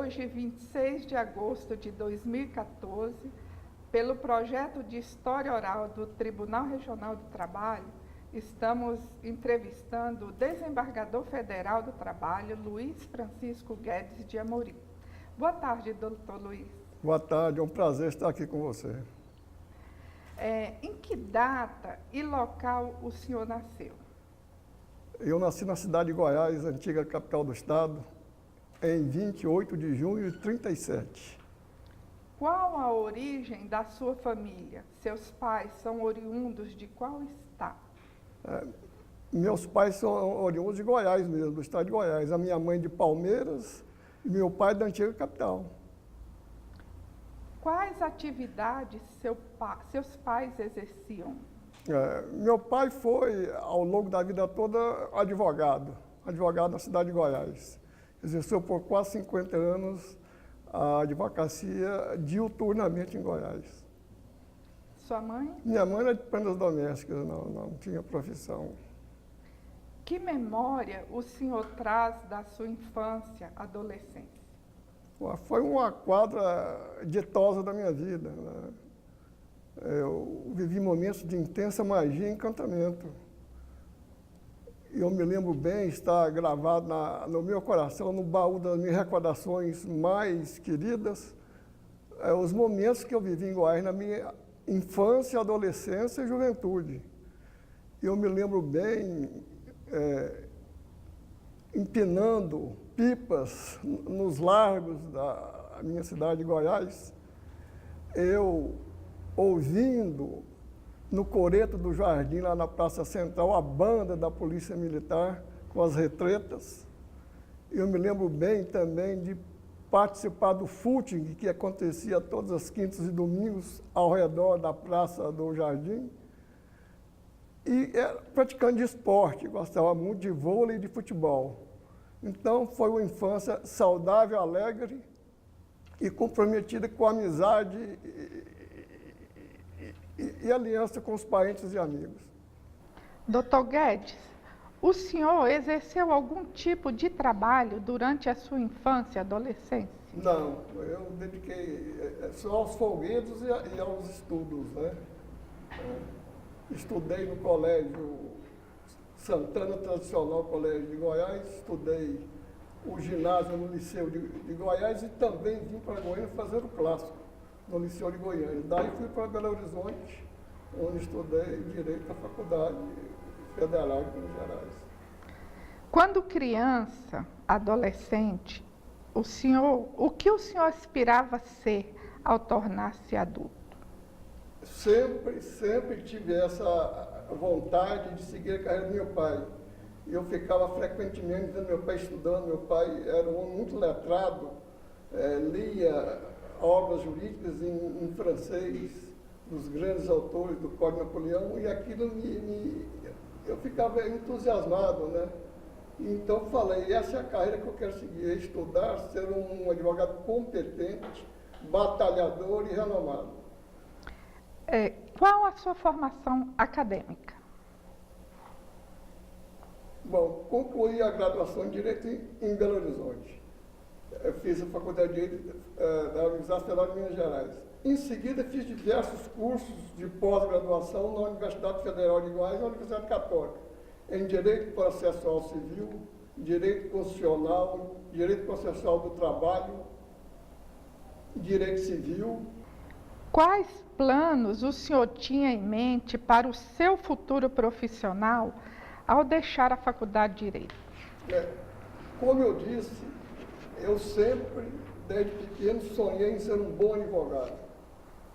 hoje, 26 de agosto de 2014, pelo projeto de História Oral do Tribunal Regional do Trabalho, estamos entrevistando o desembargador federal do Trabalho, Luiz Francisco Guedes de Amorim. Boa tarde, doutor Luiz. Boa tarde, é um prazer estar aqui com você. Em que data e local o senhor nasceu? Eu nasci na cidade de Goiás, antiga capital do estado, em 28 de junho de 1937. Qual a origem da sua família? Seus pais são oriundos de qual estado? Meus pais são oriundos de Goiás mesmo, do estado de Goiás. A minha mãe de Palmeiras e meu pai da antiga capital. Quais atividades seus pais exerciam? Meu pai foi, ao longo da vida toda, advogado na cidade de Goiás. Exerceu por quase 50 anos a advocacia diuturnamente em Goiás. Sua mãe? Minha mãe era de prendas domésticas, não tinha profissão. Que memória o senhor traz da sua infância, adolescência? Foi uma quadra ditosa da minha vida, né? Eu vivi momentos de intensa magia e encantamento. Eu me lembro bem, está gravado no meu coração, no baú das minhas recordações mais queridas, os momentos que eu vivi em Goiás na minha infância, adolescência e juventude. Eu me lembro bem empinando pipas nos largos da minha cidade de Goiás, eu ouvindo no coreto do jardim, lá na Praça Central, a banda da Polícia Militar com as retretas. Eu me lembro bem também de participar do footing que acontecia todas as quintas e domingos ao redor da Praça do Jardim. E era praticante de esporte, gostava muito de vôlei e de futebol. Então, foi uma infância saudável, alegre e comprometida com a amizade e aliança com os parentes e amigos. Doutor Guedes, o senhor exerceu algum tipo de trabalho durante a sua infância e adolescência? Não, eu dediquei só aos folguedos e aos estudos, né? Estudei no Colégio Santana Tradicional, Colégio de Goiás, estudei o ginásio no Liceu de Goiás e também vim para Goiânia fazer o clássico no Liceu de Goiânia. Daí fui para Belo Horizonte, onde estudei Direito na Faculdade Federal de Minas Gerais. Quando criança, adolescente, o que o senhor aspirava a ser ao tornar-se adulto? Sempre tive essa vontade de seguir a carreira do meu pai. Eu ficava frequentemente vendo meu pai estudando. Meu pai era um homem muito letrado, lia obras jurídicas em francês, dos grandes autores do Código Napoleão, e aquilo eu ficava entusiasmado, né? Então falei, essa é a carreira que eu quero seguir, é estudar, ser um advogado competente, batalhador e renomado. Qual a sua formação acadêmica? Bom, concluí a graduação em Direito em Belo Horizonte. Eu fiz a Faculdade de Direito da Universidade Federal de Minas Gerais. Em seguida, fiz diversos cursos de pós-graduação na Universidade Federal de Goiás e na Universidade Católica, em Direito Processual Civil, Direito Constitucional, Direito Processual do Trabalho, Direito Civil. Quais planos o senhor tinha em mente para o seu futuro profissional ao deixar a Faculdade de Direito? Como eu disse, eu sempre, desde pequeno, sonhei em ser um bom advogado.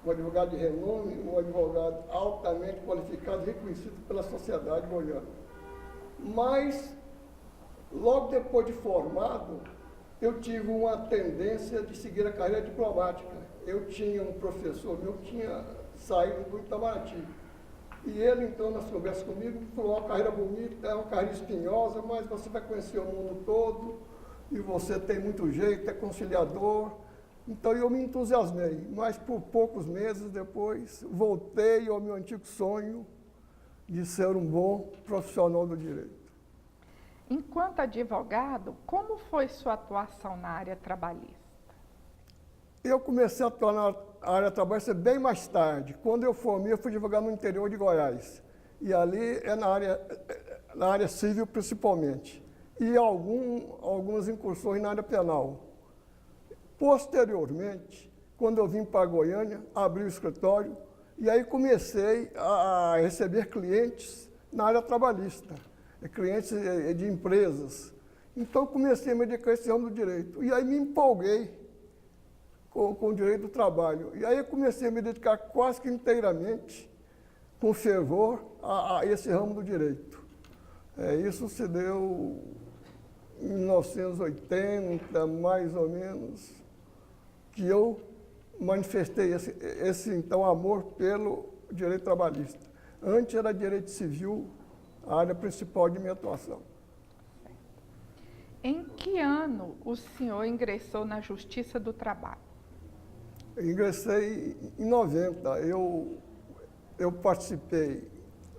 Um advogado de renome, um advogado altamente qualificado e reconhecido pela sociedade goiana. Mas, logo depois de formado, eu tive uma tendência de seguir a carreira diplomática. Eu tinha um professor meu que tinha saído do Itamaraty. E ele, então, nas conversas comigo, falou, uma carreira bonita, é uma carreira espinhosa, mas você vai conhecer o mundo todo, e você tem muito jeito, é conciliador. Então, eu me entusiasmei, mas por poucos meses depois, voltei ao meu antigo sonho de ser um bom profissional do direito. Enquanto advogado, como foi sua atuação na área trabalhista? Eu comecei a atuar na área trabalhista bem mais tarde. Quando eu formei, eu fui advogado no interior de Goiás. E ali é na área civil principalmente. E algumas incursões na área penal. Posteriormente, quando eu vim para Goiânia, abri o escritório e aí comecei a receber clientes na área trabalhista, clientes de empresas. Então comecei a me dedicar a esse ramo do direito. E aí me empolguei com o direito do trabalho. E aí eu comecei a me dedicar quase que inteiramente, com fervor, a esse ramo do direito. Isso se deu em 1980, mais ou menos, que eu manifestei esse então, amor pelo direito trabalhista. Antes era direito civil, a área principal de minha atuação. Em que ano o senhor ingressou na Justiça do Trabalho? Eu ingressei em 90. Eu participei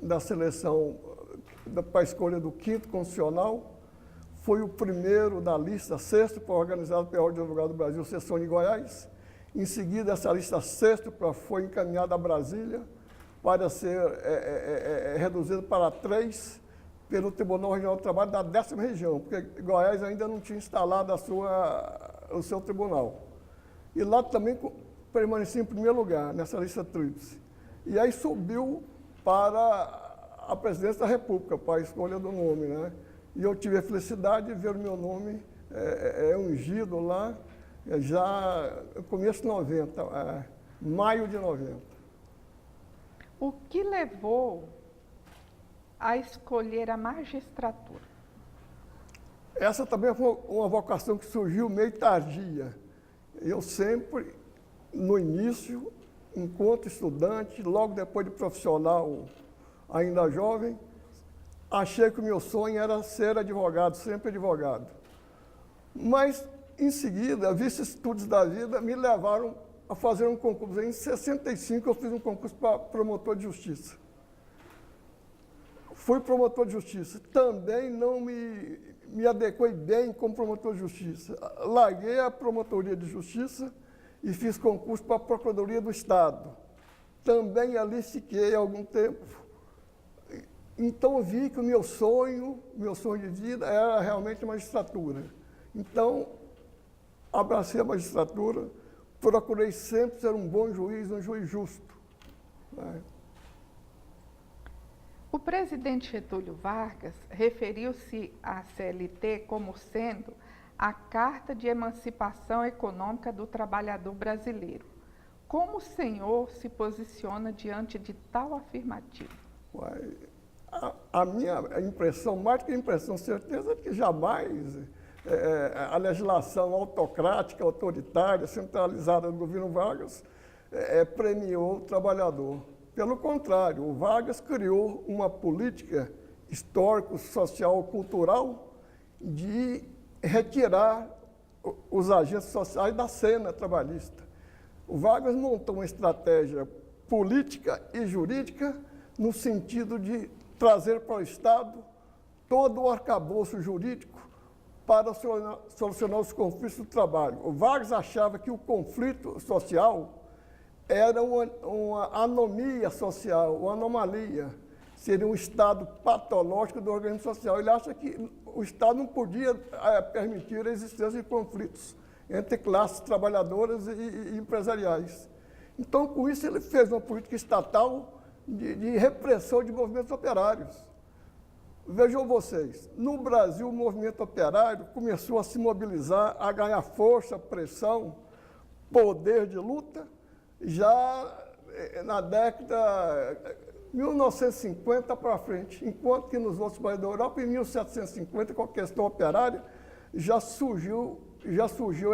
da seleção para a escolha do 5º Constitucional. Foi o primeiro da lista, 6º, organizado pela Ordem dos Advogados do Brasil, seção de Goiás. Em seguida, essa lista 6º foi encaminhada a Brasília para ser reduzida para 3 pelo Tribunal Regional do Trabalho da 10ª região, porque Goiás ainda não tinha instalado o seu tribunal. E lá também permaneci em primeiro lugar, nessa lista tríplice. E aí subiu para a presidência da República, para a escolha do nome, né? E eu tive a felicidade de ver o meu nome ungido lá, já no começo de 90, maio de 90. O que levou a escolher a magistratura? Essa também foi uma vocação que surgiu meio tardia. Eu sempre, no início, enquanto estudante, logo depois de profissional, ainda jovem, achei que o meu sonho era ser advogado, sempre advogado. Mas, em seguida, vicissitudes da vida me levaram a fazer um concurso. Em 65, eu fiz um concurso para promotor de justiça. Fui promotor de justiça. Também não me adequei bem como promotor de justiça. Larguei a promotoria de justiça e fiz concurso para a Procuradoria do Estado. Também ali fiquei algum tempo. Então vi que o meu sonho de vida era realmente a magistratura. Então, abracei a magistratura, procurei sempre ser um bom juiz, um juiz justo. Né? O presidente Getúlio Vargas referiu-se à CLT como sendo a Carta de Emancipação Econômica do Trabalhador Brasileiro. Como o senhor se posiciona diante de tal afirmativa? A minha impressão, mais do que impressão, certeza, é que jamais a legislação autocrática, autoritária, centralizada do governo Vargas premiou o trabalhador. Pelo contrário, o Vargas criou uma política histórico-social, cultural, de retirar os agentes sociais da cena trabalhista. O Vargas montou uma estratégia política e jurídica no sentido de trazer para o Estado todo o arcabouço jurídico para solucionar os conflitos do trabalho. O Vargas achava que o conflito social era uma anomia social, uma anomalia. Seria um estado patológico do organismo social. Ele acha que o Estado não podia permitir a existência de conflitos entre classes trabalhadoras e empresariais. Então, com isso, ele fez uma política estatal de repressão de movimentos operários. Vejam vocês, no Brasil o movimento operário começou a se mobilizar, a ganhar força, pressão, poder de luta, já na década 1950 para frente, enquanto que nos outros países da Europa, em 1750, com a questão operária, já surgiu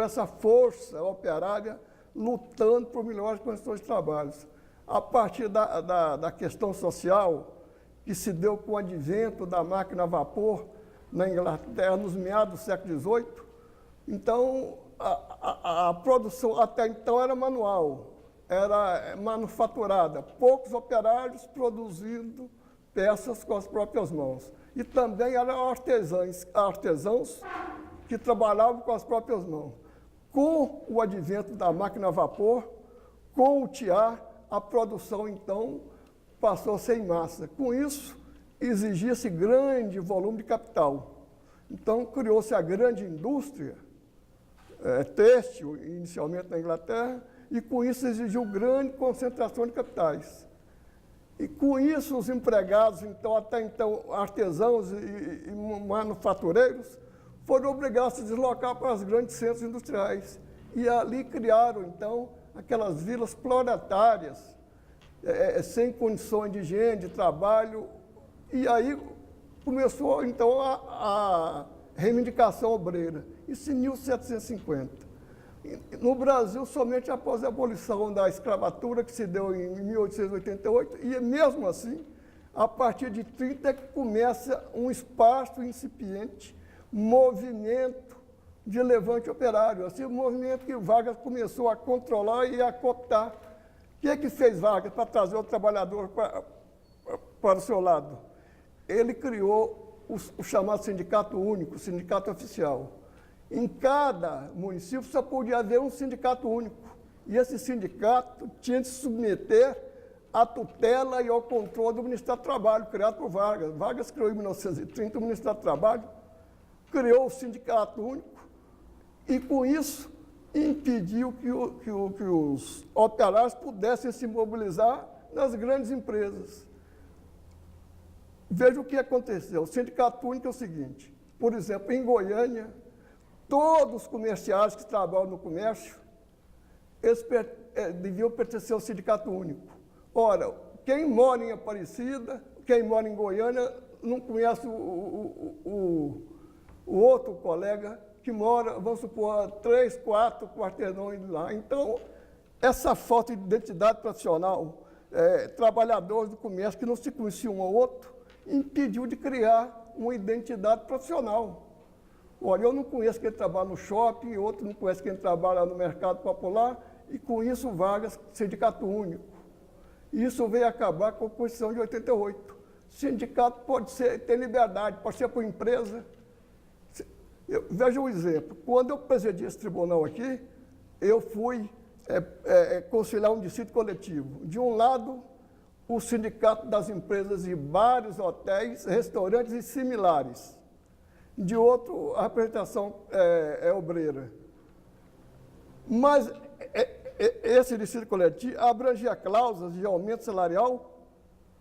essa força operária lutando por melhores condições de trabalho. A partir da questão social, que se deu com o advento da máquina a vapor na Inglaterra, nos meados do século XVIII, então a produção até então era manual, era manufaturada, poucos operários produzindo peças com as próprias mãos. E também eram artesãos que trabalhavam com as próprias mãos. Com o advento da máquina a vapor, com o tiar, a produção, então, passou a ser em massa. Com isso, exigia-se grande volume de capital. Então, criou-se a grande indústria têxtil, inicialmente na Inglaterra, e com isso exigiu grande concentração de capitais. E com isso, os empregados, então, até então, artesãos e manufatureiros, foram obrigados a se deslocar para os grandes centros industriais. E ali criaram, então, aquelas vilas proletárias, sem condições de higiene, de trabalho. E aí começou, então, a reivindicação obreira. Isso em 1750. No Brasil, somente após a abolição da escravatura, que se deu em 1888, e mesmo assim, a partir de 30 é que começa um esparso incipiente movimento de levante operário, assim, um movimento que Vargas começou a controlar e a cooptar. O que é que fez Vargas para trazer o trabalhador para o seu lado? Ele criou o chamado sindicato único, sindicato oficial. Em cada município só podia haver um sindicato único. E esse sindicato tinha de se submeter à tutela e ao controle do Ministério do Trabalho, criado por Vargas. Vargas criou em 1930 o Ministério do Trabalho, criou o sindicato único e, com isso, impediu que os operários pudessem se mobilizar nas grandes empresas. Veja o que aconteceu. O sindicato único é o seguinte: por exemplo, em Goiânia, todos os comerciários que trabalham no comércio, eles deviam pertencer ao sindicato único. Ora, quem mora em Aparecida, quem mora em Goiânia, não conhece o outro colega que mora, vamos supor, a 3, 4 quarteirões lá. Então, essa falta de identidade profissional, trabalhadores do comércio que não se conheciam um ao outro, impediu de criar uma identidade profissional. Olha, eu não conheço quem trabalha no shopping, outro não conhece quem trabalha no mercado popular, e com isso Vargas, sindicato único. Isso veio acabar com a Constituição de 88. Sindicato pode ser, ter liberdade, pode ser por empresa. Veja um exemplo. Quando eu presidi esse tribunal aqui, eu fui conciliar um dissídio coletivo. De um lado, o sindicato das empresas de bares, hotéis, restaurantes e similares. De outro, a representação obreira. Mas esse dissídio coletivo abrangia cláusulas de aumento salarial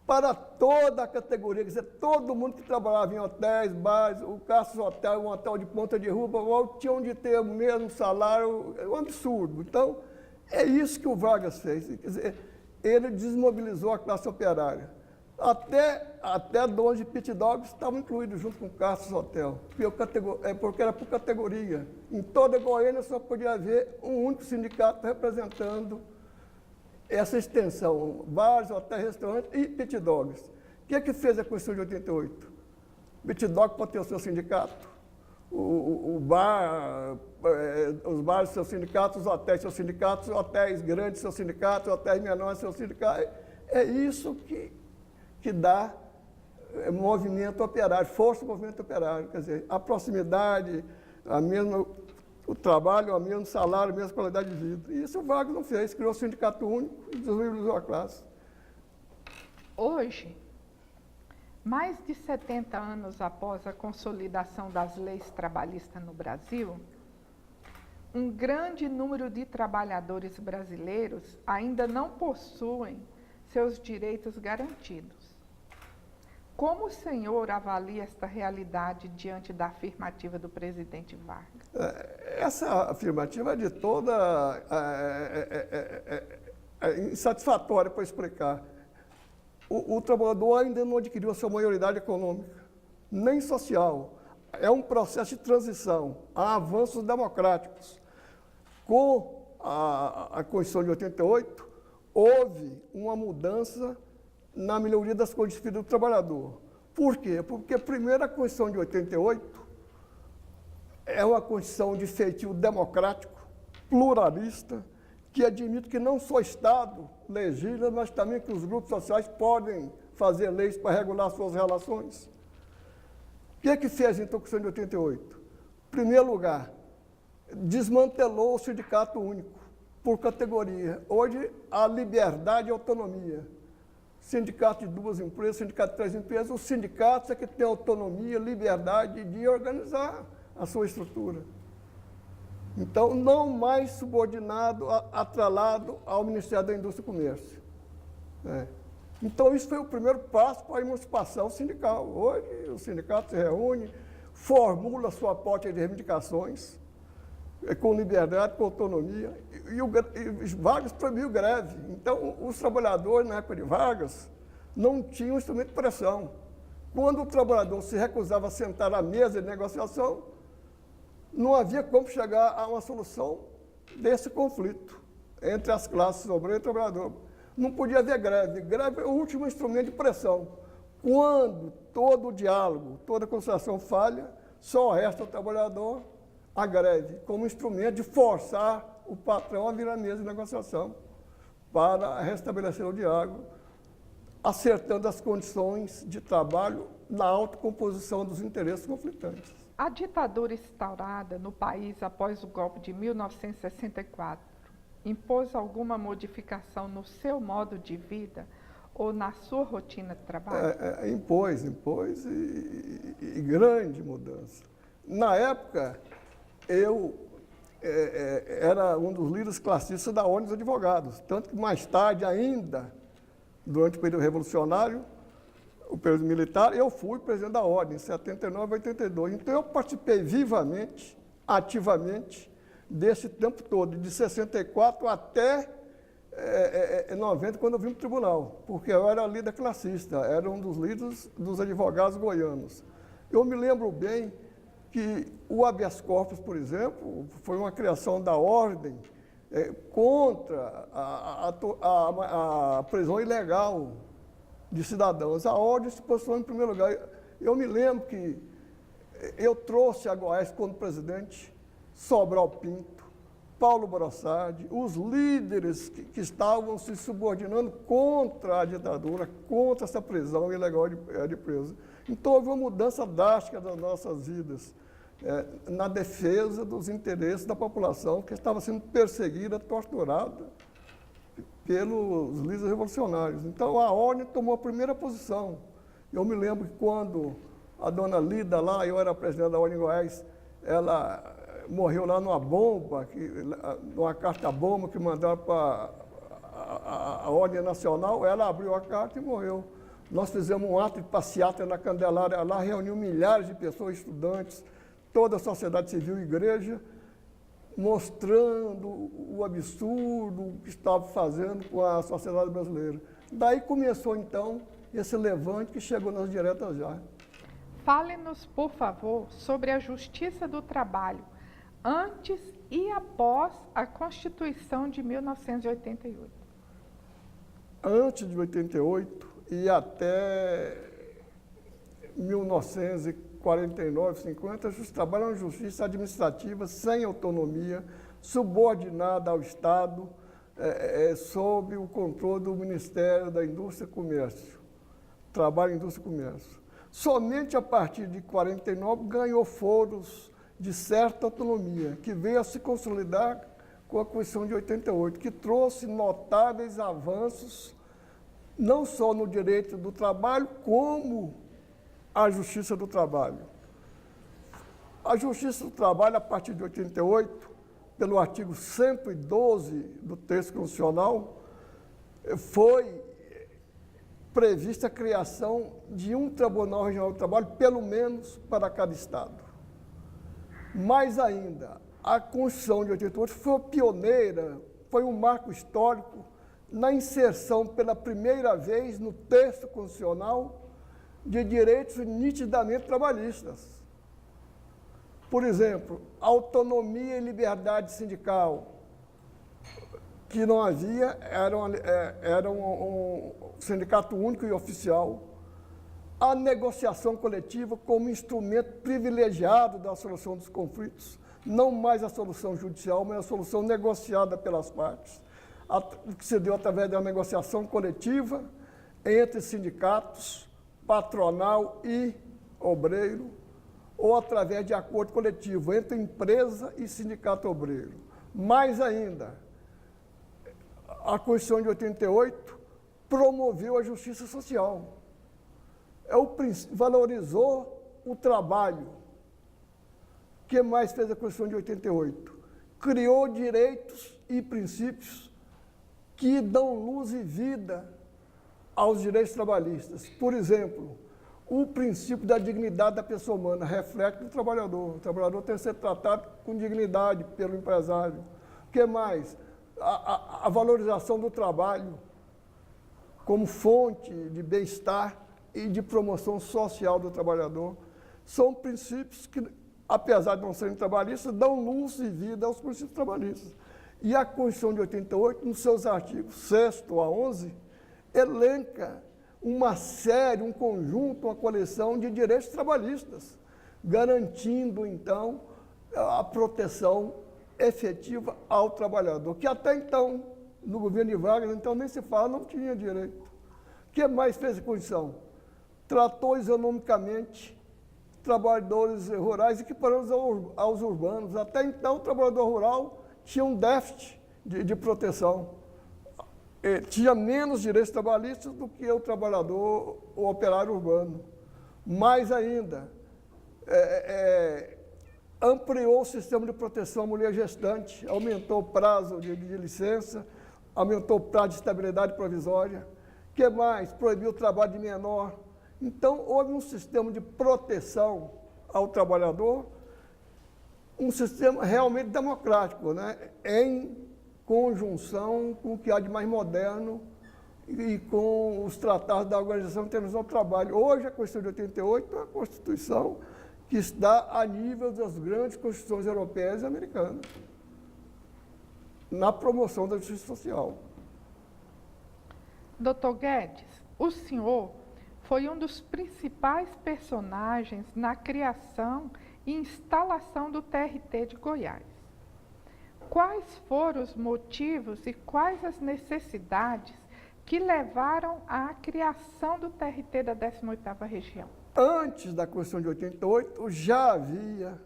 para toda a categoria, quer dizer, todo mundo que trabalhava em hotéis, bares, o Castro Hotel, um hotel de Ponta de Rua, tinham de ter o mesmo salário, é um absurdo. Então, é isso que o Vargas fez, quer dizer, ele desmobilizou a classe operária. Até donos de pit dogs estavam incluídos junto com o Castro Hotel, porque era por categoria. Em toda a Goiânia só podia haver um único sindicato representando essa extensão, bares, hotéis, restaurantes e pit dogs. O que é que fez a Constituição de 88? O pit dog pode ter o seu sindicato, os bares, seus sindicatos, os hotéis, seus sindicatos, hotéis grandes, seus sindicatos, hotéis menores, seus sindicatos. É isso que dá movimento operário, força do movimento operário, quer dizer, a proximidade, o trabalho, o mesmo salário, a mesma qualidade de vida. E isso o Vargas não fez, criou o sindicato único e desmobilizou a classe. Hoje, mais de 70 anos após a consolidação das leis trabalhistas no Brasil, um grande número de trabalhadores brasileiros ainda não possuem seus direitos garantidos. Como o senhor avalia esta realidade diante da afirmativa do presidente Vargas? Essa afirmativa é de toda insatisfatória para explicar. O trabalhador ainda não adquiriu a sua maioridade econômica, nem social. É um processo de transição, há avanços democráticos. Com a Constituição de 88, houve uma mudança na melhoria das condições de vida do trabalhador. Por quê? Porque, primeiro, a Constituição de 88 é uma Constituição de feitio democrático, pluralista, que admite que não só o Estado legisla, mas também que os grupos sociais podem fazer leis para regular suas relações. O que é que fez, então, a Constituição de 88? Em primeiro lugar, desmantelou o sindicato único por categoria. Hoje, a liberdade e a autonomia. Sindicato de 2 empresas, sindicato de 3 empresas, os sindicatos é que têm autonomia, liberdade de organizar a sua estrutura. Então, não mais subordinado, atrelado ao Ministério da Indústria e Comércio. Então, isso foi o primeiro passo para a emancipação sindical. Hoje, o sindicato se reúne, formula sua pauta de reivindicações, com liberdade, com autonomia, e Vargas proibiu greve. Então, os trabalhadores, na época de Vargas, não tinham instrumento de pressão. Quando o trabalhador se recusava a sentar à mesa de negociação, não havia como chegar a uma solução desse conflito entre as classes obreiras e trabalhador. Não podia haver greve. Greve é o último instrumento de pressão. Quando todo o diálogo, toda a conciliação falha, só resta ao trabalhador a greve como instrumento de forçar o patrão a vir à mesa de negociação para restabelecer o diálogo, acertando as condições de trabalho na autocomposição dos interesses conflitantes. A ditadura instaurada no país após o golpe de 1964 impôs alguma modificação no seu modo de vida ou na sua rotina de trabalho? Impôs e grande mudança. Na época, eu era um dos líderes classistas da Ordem dos Advogados, tanto que mais tarde ainda, durante o período revolucionário, o período militar, eu fui presidente da Ordem, em 79 a 82. Então, eu participei vivamente, ativamente, desse tempo todo, de 64 até 90, quando eu vim para o tribunal, porque eu era líder classista, era um dos líderes dos advogados goianos. Eu me lembro bem que o habeas corpus, por exemplo, foi uma criação da Ordem contra a prisão ilegal de cidadãos. A Ordem se posicionou em primeiro lugar. Eu me lembro que eu trouxe a Goiás como presidente, Sobral Pinto, Paulo Brossardi, os líderes que estavam se subordinando contra a ditadura, contra essa prisão ilegal de presos. Então, houve uma mudança drástica das nossas vidas, na defesa dos interesses da população que estava sendo perseguida, torturada pelos líderes revolucionários. Então, a Ordem tomou a primeira posição. Eu me lembro que quando a dona Lida lá, eu era presidente da Ordem em Goiás, ela morreu lá numa bomba, numa carta-bomba que mandaram para a Ordem Nacional, ela abriu a carta e morreu. Nós fizemos um ato de passeata na Candelária, lá reuniu milhares de pessoas, estudantes, toda a sociedade civil e igreja, mostrando o absurdo que estava fazendo com a sociedade brasileira. Daí começou, então, esse levante que chegou nas diretas já. Fale-nos, por favor, sobre a Justiça do Trabalho, antes e após a Constituição de 1988. Antes de 88 e até 1949, 50, o trabalho é uma justiça administrativa sem autonomia, subordinada ao Estado, sob o controle do Ministério da Indústria e Comércio, Trabalho, Indústria e Comércio. Somente a partir de 49 ganhou foros de certa autonomia, que veio a se consolidar com a Constituição de 88, que trouxe notáveis avanços, não só no direito do trabalho, como a Justiça do Trabalho. A Justiça do Trabalho, a partir de 88, pelo artigo 112 do texto constitucional, foi prevista a criação de um Tribunal Regional do Trabalho, pelo menos para cada estado. Mais ainda, a Constituição de 88 foi pioneira, foi um marco histórico na inserção pela primeira vez no texto constitucional de direitos nitidamente trabalhistas. Por exemplo, autonomia e liberdade sindical, que não havia, era um sindicato único e oficial. A negociação coletiva como instrumento privilegiado da solução dos conflitos, não mais a solução judicial, mas a solução negociada pelas partes, o que se deu através da negociação coletiva entre sindicatos, patronal e obreiro, ou através de acordo coletivo entre empresa e sindicato obreiro. Mais ainda, a Constituição de 88 promoveu a justiça social. Valorizou o trabalho. O que mais fez a Constituição de 88? Criou direitos e princípios que dão luz e vida aos direitos trabalhistas. Por exemplo, o princípio da dignidade da pessoa humana reflete no trabalhador. O trabalhador tem que ser tratado com dignidade pelo empresário. O que mais? A valorização do trabalho como fonte de bem-estar e de promoção social do trabalhador. São princípios que, apesar de não serem trabalhistas, dão luz e vida aos princípios trabalhistas. E a Constituição de 88, nos seus artigos 6º a 11, elenca uma série, um conjunto, uma coleção de direitos trabalhistas, garantindo, então, a proteção efetiva ao trabalhador, que até então, no governo de Vargas, então nem se fala, não tinha direito. O que mais fez a Constituição? Tratou economicamente trabalhadores rurais equiparando aos urbanos. Até então, o trabalhador rural tinha um déficit de proteção. Tinha menos direitos trabalhistas do que o trabalhador, o operário urbano. Mais ainda, ampliou o sistema de proteção à mulher gestante, aumentou o prazo de licença, aumentou o prazo de estabilidade provisória. O que mais? Proibiu o trabalho de menor. Então, houve um sistema de proteção ao trabalhador, um sistema realmente democrático, né? Em conjunção com o que há de mais moderno e com os tratados da Organização Internacional do Trabalho. Hoje, a Constituição de 88 é uma Constituição que está a nível das grandes constituições europeias e americanas, na promoção da justiça social. Doutor Guedes, o senhor foi um dos principais personagens na criação e instalação do TRT de Goiás. Quais foram os motivos e quais as necessidades que levaram à criação do TRT da 18ª Região? Antes da Constituição de 88, já havia,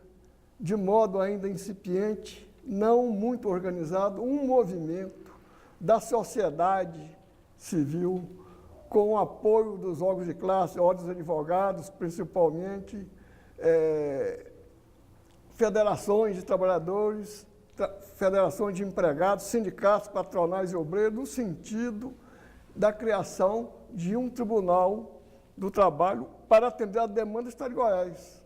de modo ainda incipiente, não muito organizado, um movimento da sociedade civil, com o apoio dos órgãos de classe, ordens de advogados, principalmente, federações de trabalhadores, federações de empregados, sindicatos, patronais e obreiros, no sentido da criação de um tribunal do trabalho para atender a demanda do Estado de Goiás.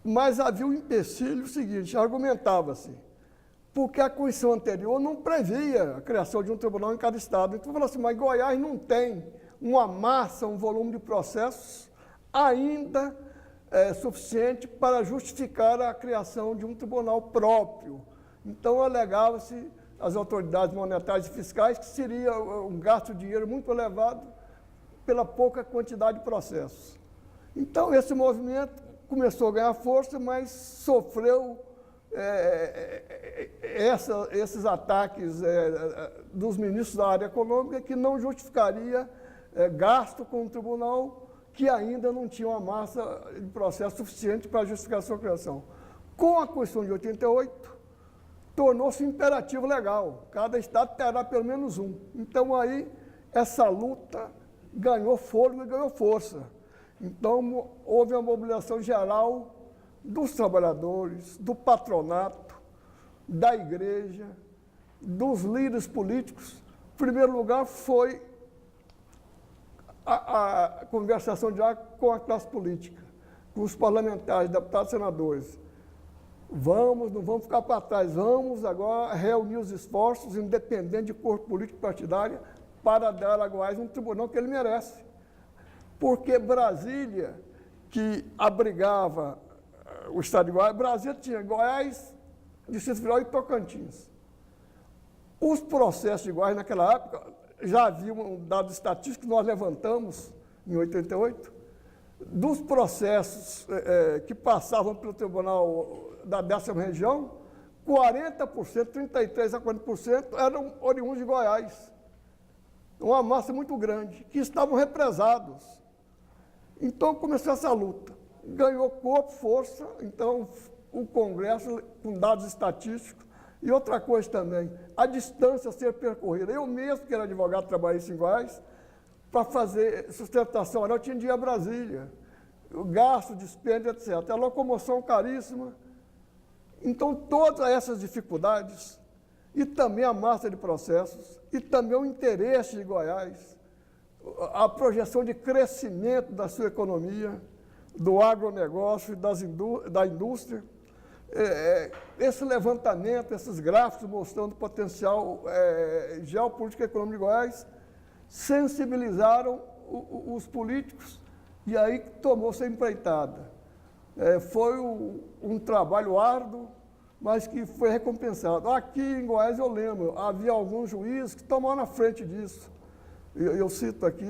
Mas havia um empecilho seguinte, argumentava-se, porque a Constituição anterior não previa a criação de um tribunal em cada estado. Então, falou assim, mas Goiás não tem uma massa, um volume de processos ainda suficiente para justificar a criação de um tribunal próprio. Então, alegava-se às autoridades monetárias e fiscais que seria um gasto de dinheiro muito elevado pela pouca quantidade de processos. Então, esse movimento começou a ganhar força, mas sofreu esses ataques dos ministros da área econômica que não justificaria gasto com um tribunal que ainda não tinha uma massa de processo suficiente para justificar a sua criação. Com a Constituição de 88, tornou-se imperativo legal. Cada estado terá pelo menos um. Então, aí, essa luta ganhou fôlego e ganhou força. Então, houve uma mobilização geral dos trabalhadores, do patronato, da igreja, dos líderes políticos. Em primeiro lugar, foi a conversação diária com a classe política, com os parlamentares, deputados e senadores. Não vamos ficar para trás, vamos agora reunir os esforços, independente de cor político partidária, para dar a Goiás um tribunal que ele merece. Porque Brasília, que abrigava o estado de Goiás, Brasília tinha Goiás, Distrito Federal e Tocantins. Os processos de Goiás naquela época, já havia um dado estatístico que nós levantamos em 88, dos processos que passavam pelo tribunal da 10ª região, 40%, 33% a 40% eram oriundos de Goiás. Uma massa muito grande, que estavam represados. Então começou essa luta. ganhou corpo, força, então o Congresso, com dados estatísticos, e outra coisa também, a distância a ser percorrida. Eu mesmo, que era advogado trabalhista em Goiás, para fazer sustentação oral, eu tinha de ir a Brasília, o gasto, dispêndio, etc. A locomoção caríssima. Então, todas essas dificuldades, e também a massa de processos, e também o interesse de Goiás, a projeção de crescimento da sua economia, do agronegócio e da indústria, esse levantamento, esses gráficos mostrando o potencial geopolítico e econômico de Goiás, sensibilizaram os políticos e aí tomou-se a empreitada. Foi um trabalho árduo, mas que foi recompensado. Aqui em Goiás, eu lembro, havia alguns juízes que tomaram na frente disso. Eu cito aqui,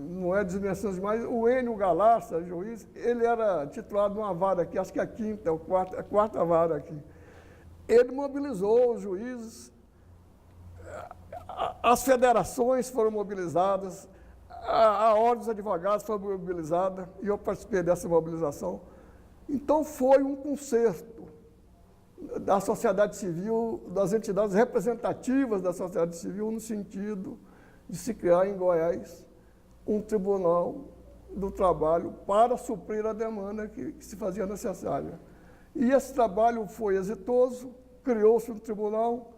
não é desmerecendo demais, o Enio Galarça, juiz, ele era titulado de uma vara aqui, acho que é a quarta vara aqui. Ele mobilizou os juízes, as federações foram mobilizadas, a Ordem dos Advogados foi mobilizada, e eu participei dessa mobilização. Então, foi um concerto da sociedade civil, das entidades representativas da sociedade civil, no sentido de se criar em Goiás um tribunal do trabalho para suprir a demanda que se fazia necessária. E esse trabalho foi exitoso, criou-se um tribunal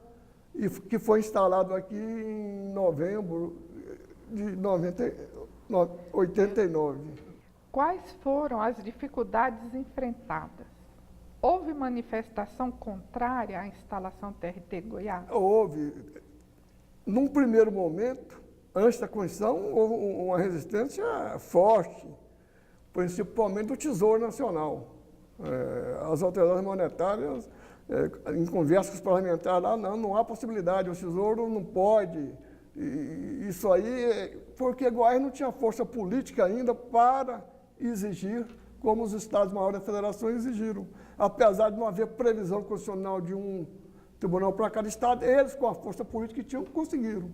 que foi instalado aqui em novembro de 89. Quais foram as dificuldades enfrentadas? Houve manifestação contrária à instalação do TRT de Goiás? Houve. Num primeiro momento, antes da Constituição, houve uma resistência forte, principalmente do Tesouro Nacional. As autoridades monetárias, em conversa com os parlamentares, lá, não há possibilidade, o Tesouro não pode. Isso aí, porque Goiás não tinha força política ainda para exigir, como os Estados maiores da Federação exigiram. Apesar de não haver previsão constitucional de um tribunal para cada estado, eles, com a força política que tinham, conseguiram.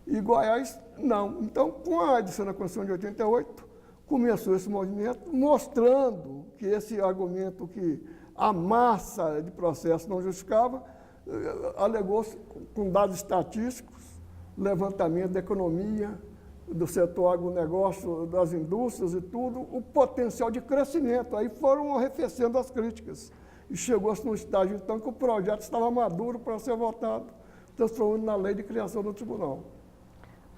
E Goiás, não. Então, com a edição da Constituição de 88, começou esse movimento, mostrando que esse argumento que a massa de processo não justificava, alegou-se com dados estatísticos, levantamento da economia, do setor agronegócio, das indústrias e tudo, o potencial de crescimento. Aí foram arrefecendo as críticas. E chegou-se num estágio, então, que o projeto estava maduro para ser votado, transformando na lei de criação do tribunal.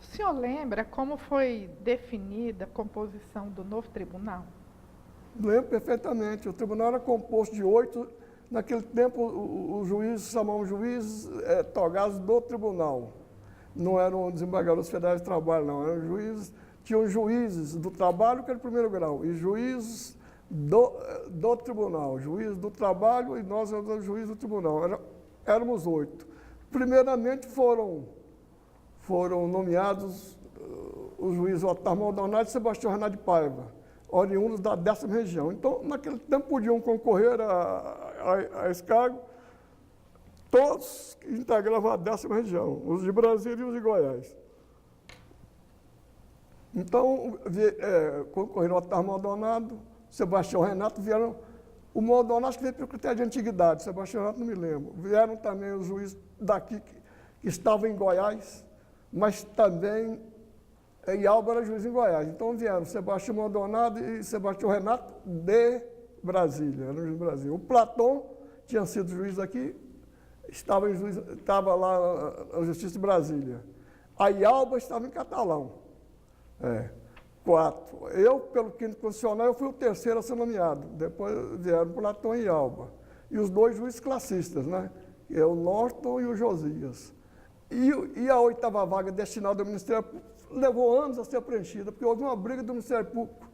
O senhor lembra como foi definida a composição do novo tribunal? Lembro perfeitamente. O tribunal era composto de 8. Naquele tempo, os juízes chamavam juízes togados do tribunal. Não eram desembargadores federais de trabalho, não. Eram juízes, tinham juízes do trabalho, que era o primeiro grau, e juízes do tribunal, juízes do trabalho, e nós éramos juízes do tribunal. Éramos 8. Primeiramente foram nomeados os juízes Otávio Maldonado e Sebastião Renato de Paiva, oriundos da 10ª região. Então, naquele tempo, podiam concorrer a esse cargo todos que integravam a 10ª região, os de Brasília e os de Goiás. Então, concorreram Otávio Maldonado, Sebastião Renato, vieram. O Maldonado que veio pelo critério de antiguidade, Sebastião Renato não me lembro. Vieram também os juízes daqui que estavam em Goiás, mas também Alba era juiz em Goiás. Então vieram Sebastião Maldonado e Sebastião Renato de Brasília, era juiz de Brasília. O Platão tinha sido juiz aqui, estava lá na Justiça de Brasília. A Alba estava em Catalão. 4. Eu, pelo quinto constitucional, eu fui o terceiro a ser nomeado. Depois vieram Platão e Alba. E os 2 juízes classistas, né? O Norton e o Josias. E a 8ª vaga destinada ao Ministério Público levou anos a ser preenchida, porque houve uma briga do Ministério Público.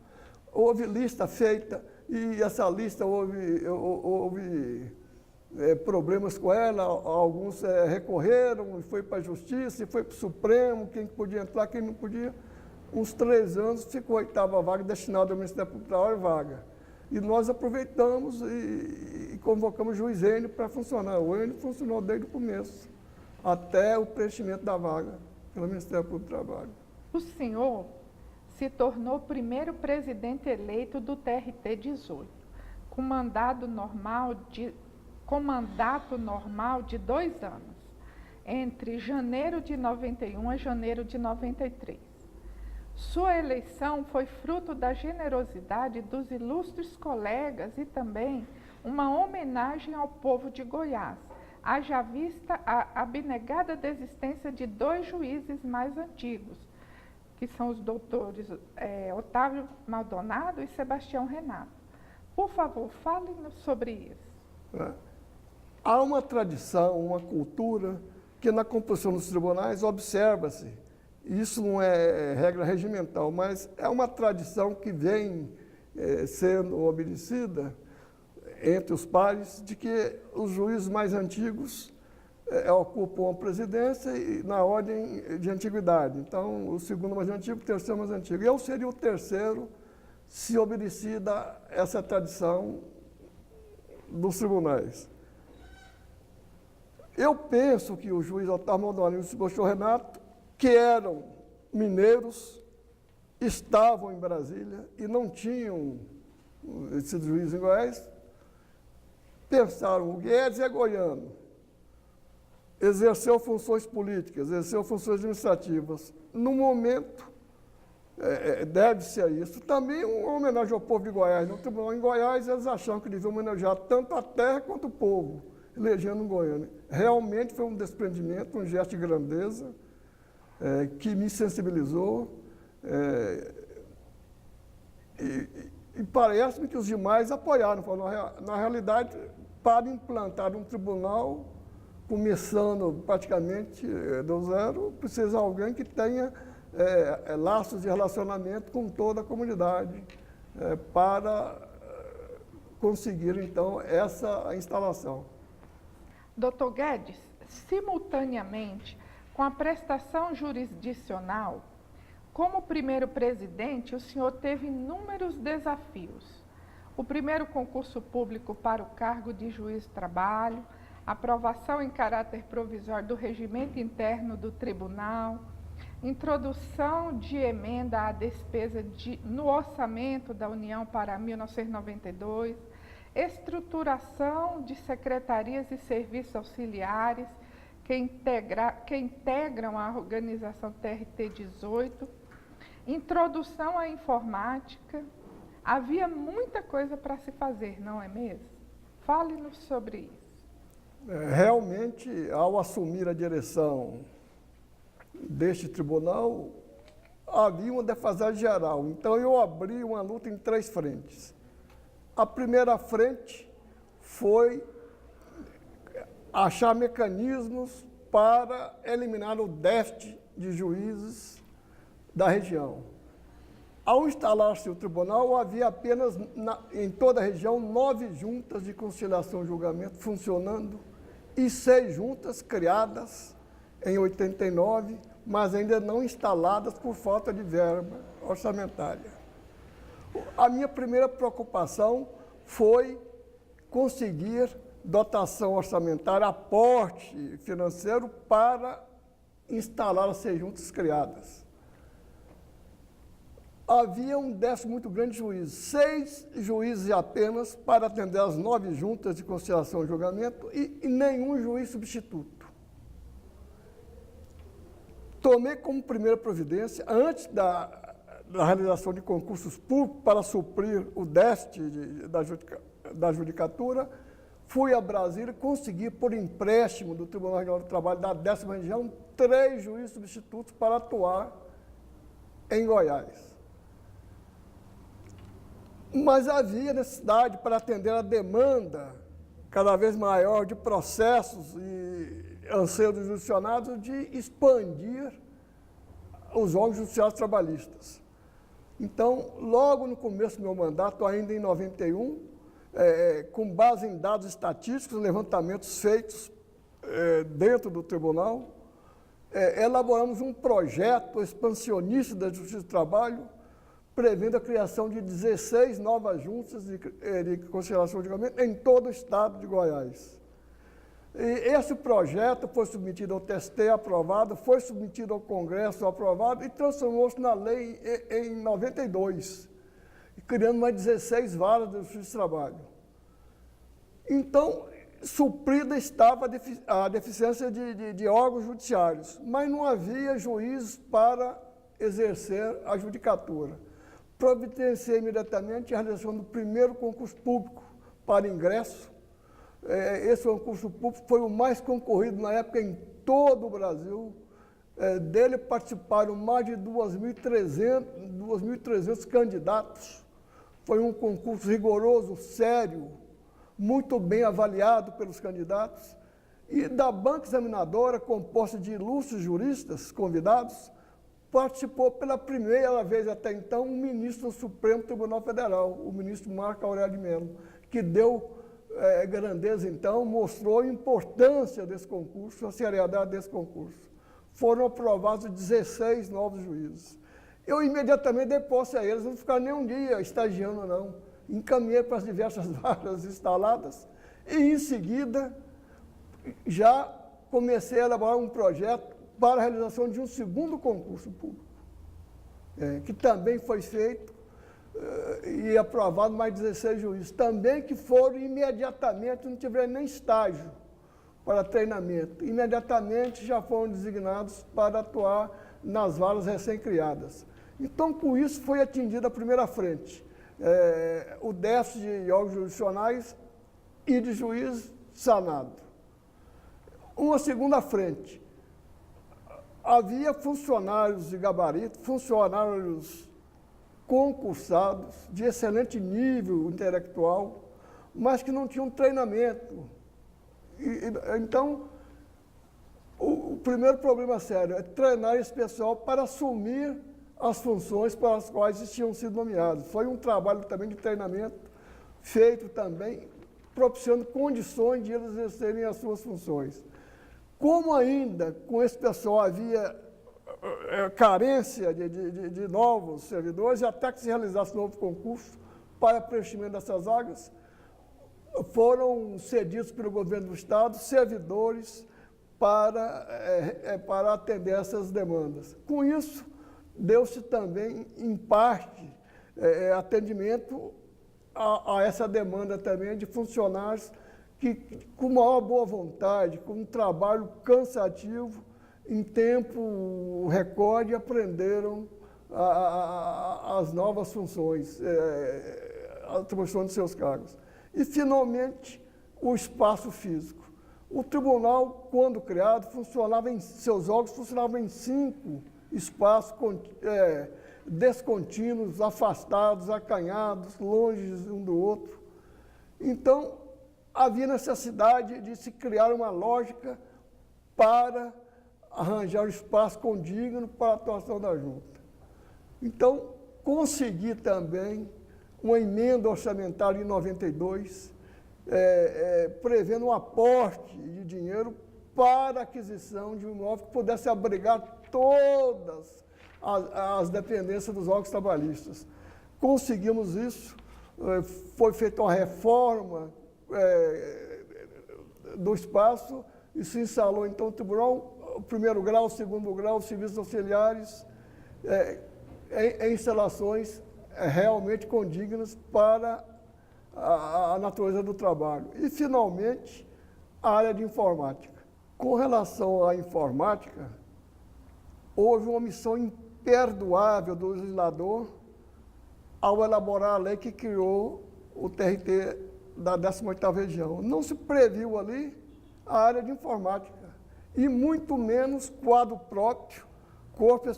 Houve lista feita, e essa lista houve problemas com ela, alguns recorreram, foi para a Justiça, foi para o Supremo, quem podia entrar, quem não podia. Uns 3 anos ficou a 8ª vaga destinada ao Ministério Público da hora vaga. E nós aproveitamos e convocamos o juiz Enio para funcionar. O Enio funcionou desde o começo, até o preenchimento da vaga pelo Ministério Público do Trabalho. O senhor se tornou o primeiro presidente eleito do TRT-18, com mandato normal de 2 anos, entre janeiro de 91 a janeiro de 93. Sua eleição foi fruto da generosidade dos ilustres colegas e também uma homenagem ao povo de Goiás, haja vista a abnegada desistência de 2 juízes mais antigos, que são os doutores Otávio Maldonado e Sebastião Renato. Por favor, fale-nos sobre isso. Há uma tradição, uma cultura, que na composição dos tribunais observa-se, isso não é regra regimental, mas é uma tradição que vem sendo obedecida entre os pares, de que os juízes mais antigos ocupam a presidência e, na ordem de antiguidade. Então, o segundo mais antigo, o terceiro mais antigo. Eu seria o terceiro, se obedecida essa tradição dos tribunais. Eu penso que o juiz Otávio Maldonado e o Sebastião Renato, que eram mineiros, estavam em Brasília e não tinham esse juiz em Goiás, pensaram, o Guedes é goiano, exerceu funções políticas, exerceu funções administrativas. No momento, deve-se a isso. Também uma homenagem ao povo de Goiás. No tribunal em Goiás, eles acharam que deviam homenagear tanto a terra quanto o povo, elegendo um goiano. Realmente foi um desprendimento, um gesto de grandeza, que me sensibilizou. E parece-me que os demais apoiaram. Na realidade, para implantar um tribunal, começando praticamente do zero, precisa de alguém que tenha laços de relacionamento com toda a comunidade para conseguir, então, essa instalação. Dr. Guedes, simultaneamente com a prestação jurisdicional, como primeiro presidente, o senhor teve inúmeros desafios. O primeiro concurso público para o cargo de juiz de trabalho, aprovação em caráter provisório do regimento interno do tribunal, introdução de emenda à despesa no orçamento da União para 1992, estruturação de secretarias e serviços auxiliares que integram a organização TRT-18, introdução à informática. Havia muita coisa para se fazer, não é mesmo? Fale-nos sobre isso. Realmente, ao assumir a direção deste tribunal, havia uma defasagem geral. Então, eu abri uma luta em 3 frentes. A primeira frente foi achar mecanismos para eliminar o déficit de juízes da região. Ao instalar-se o tribunal, havia apenas, em toda a região, 9 juntas de conciliação e julgamento funcionando e 6 juntas criadas em 89, mas ainda não instaladas por falta de verba orçamentária. A minha primeira preocupação foi conseguir dotação orçamentária, aporte financeiro para instalar as 6 juntas criadas. Havia um déficit muito grande de juízes, 6 juízes apenas para atender as 9 juntas de conciliação e julgamento e nenhum juiz substituto. Tomei como primeira providência, antes da realização de concursos públicos para suprir o déficit da judicatura, fui a Brasília e consegui, por empréstimo do Tribunal Regional do Trabalho da 10ª região, 3 juízes substitutos para atuar em Goiás. Mas havia necessidade, para atender a demanda cada vez maior de processos e anseios dos judicionados, de expandir os órgãos judiciais trabalhistas. Então, logo no começo do meu mandato, ainda em 91, com base em dados estatísticos, levantamentos feitos dentro do tribunal, elaboramos um projeto expansionista da Justiça do Trabalho, prevendo a criação de 16 novas juntas de conciliação de julgamento em todo o estado de Goiás. E esse projeto foi submetido ao TST, aprovado, foi submetido ao Congresso, aprovado, e transformou-se na lei em 92, criando mais 16 varas de justiça de trabalho. Então, suprida estava a deficiência de órgãos judiciários, mas não havia juízes para exercer a judicatura. Providenciei imediatamente a realização do primeiro concurso público para ingresso. Esse concurso público foi o mais concorrido na época em todo o Brasil. Dele participaram mais de 2.300 candidatos. Foi um concurso rigoroso, sério, muito bem avaliado pelos candidatos. E da banca examinadora, composta de ilustres juristas convidados, participou pela primeira vez até então um ministro do Supremo Tribunal Federal, o ministro Marco Aurélio de Mello, que deu grandeza, então, mostrou a importância desse concurso, a seriedade desse concurso. Foram aprovados 16 novos juízes. Eu imediatamente dei posse a eles, não ficar nem um dia estagiando, não. Encaminhei para as diversas varas instaladas e, em seguida, já comecei a elaborar um projeto para a realização de um segundo concurso público, que também foi feito e aprovado mais 16 juízes, também que foram imediatamente, não tiveram nem estágio para treinamento, imediatamente já foram designados para atuar nas varas recém-criadas. Então, com isso, foi atingida a primeira frente, o déficit de órgãos jurisdicionais e de juízes sanado. Uma segunda frente, havia funcionários de gabarito, funcionários concursados, de excelente nível intelectual, mas que não tinham treinamento. Então, o primeiro problema sério é treinar esse pessoal para assumir as funções para as quais eles tinham sido nomeados. Foi um trabalho também de treinamento feito também, propiciando condições de eles exercerem as suas funções. Como ainda com esse pessoal havia carência de novos servidores, e até que se realizasse novo concurso para preenchimento dessas vagas, foram cedidos pelo governo do Estado servidores para atender essas demandas. Com isso, deu-se também, em parte, atendimento a essa demanda também de funcionários que, com maior boa vontade, com um trabalho cansativo, em tempo recorde, aprenderam as novas funções, a atribuição de seus cargos. E, finalmente, o espaço físico. O tribunal, quando criado, seus órgãos funcionavam em 5 espaços descontínuos, afastados, acanhados, longe um do outro. Então, havia necessidade de se criar uma lógica para arranjar um espaço condigno para a atuação da junta. Então, consegui também uma emenda orçamentária em 92, prevendo um aporte de dinheiro para a aquisição de um imóvel que pudesse abrigar todas as dependências dos órgãos trabalhistas. Conseguimos isso, foi feita uma reforma do espaço e se instalou, então, o tribunal, o primeiro grau, o segundo grau, os serviços auxiliares, em instalações realmente condignas para a natureza do trabalho. E, finalmente, a área de informática. Com relação à informática, houve uma omissão imperdoável do legislador ao elaborar a lei que criou o TRT da 18ª região. Não se previu ali a área de informática, e muito menos quadro próprio, corpo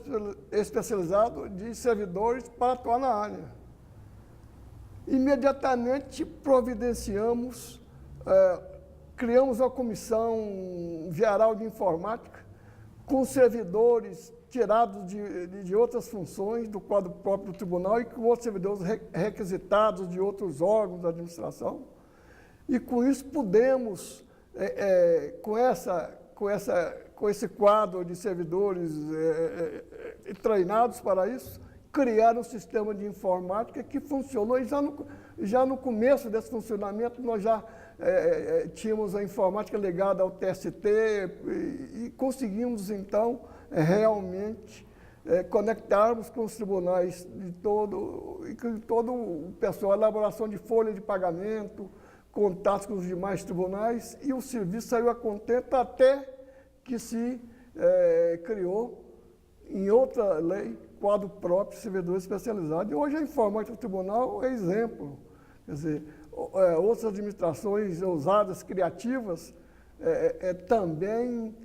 especializado de servidores para atuar na área. Imediatamente providenciamos, criamos uma comissão geral de informática, com servidores tirados de outras funções do quadro próprio do tribunal e com outros servidores requisitados de outros órgãos da administração. E com isso pudemos, com esse quadro de servidores treinados para isso, criar um sistema de informática que funcionou. E já no começo desse funcionamento, nós já tínhamos a informática ligada ao TST e conseguimos, então, realmente conectarmos com os tribunais de e com todo o pessoal, elaboração de folha de pagamento, contatos com os demais tribunais, e o serviço saiu a contento até que se criou, em outra lei, quadro próprio de servidores especializados. E hoje a informática do tribunal é exemplo. Quer dizer, outras administrações ousadas, criativas, também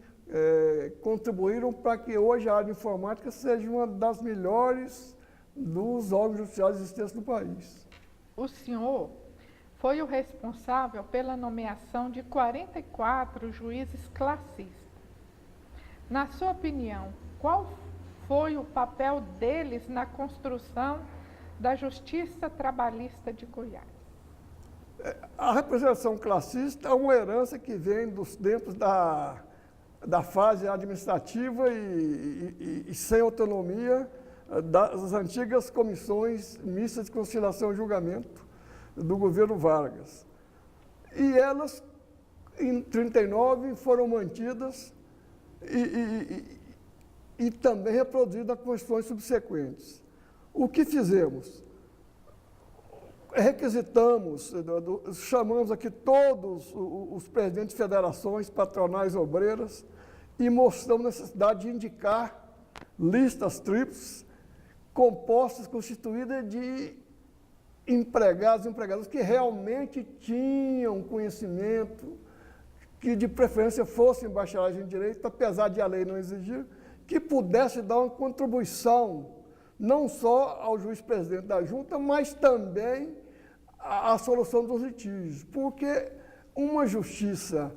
contribuíram para que hoje a área de informática seja uma das melhores dos órgãos judiciais existentes no país. O senhor foi o responsável pela nomeação de 44 juízes classistas. Na sua opinião, qual foi o papel deles na construção da Justiça Trabalhista de Goiás? A representação classista é uma herança que vem dos tempos da fase administrativa e sem autonomia das antigas comissões mistas de conciliação e julgamento do governo Vargas. E elas, em 1939, foram mantidas e também reproduzidas nas constituições subsequentes. O que fizemos? Requisitamos, chamamos aqui todos os presidentes de federações patronais obreiras e mostramos a necessidade de indicar listas tríplices compostas, constituídas de empregados e empregadas que realmente tinham conhecimento, que de preferência fossem bacharelagem em direito, apesar de a lei não exigir, que pudesse dar uma contribuição não só ao juiz-presidente da junta, mas também à solução dos litígios, porque uma justiça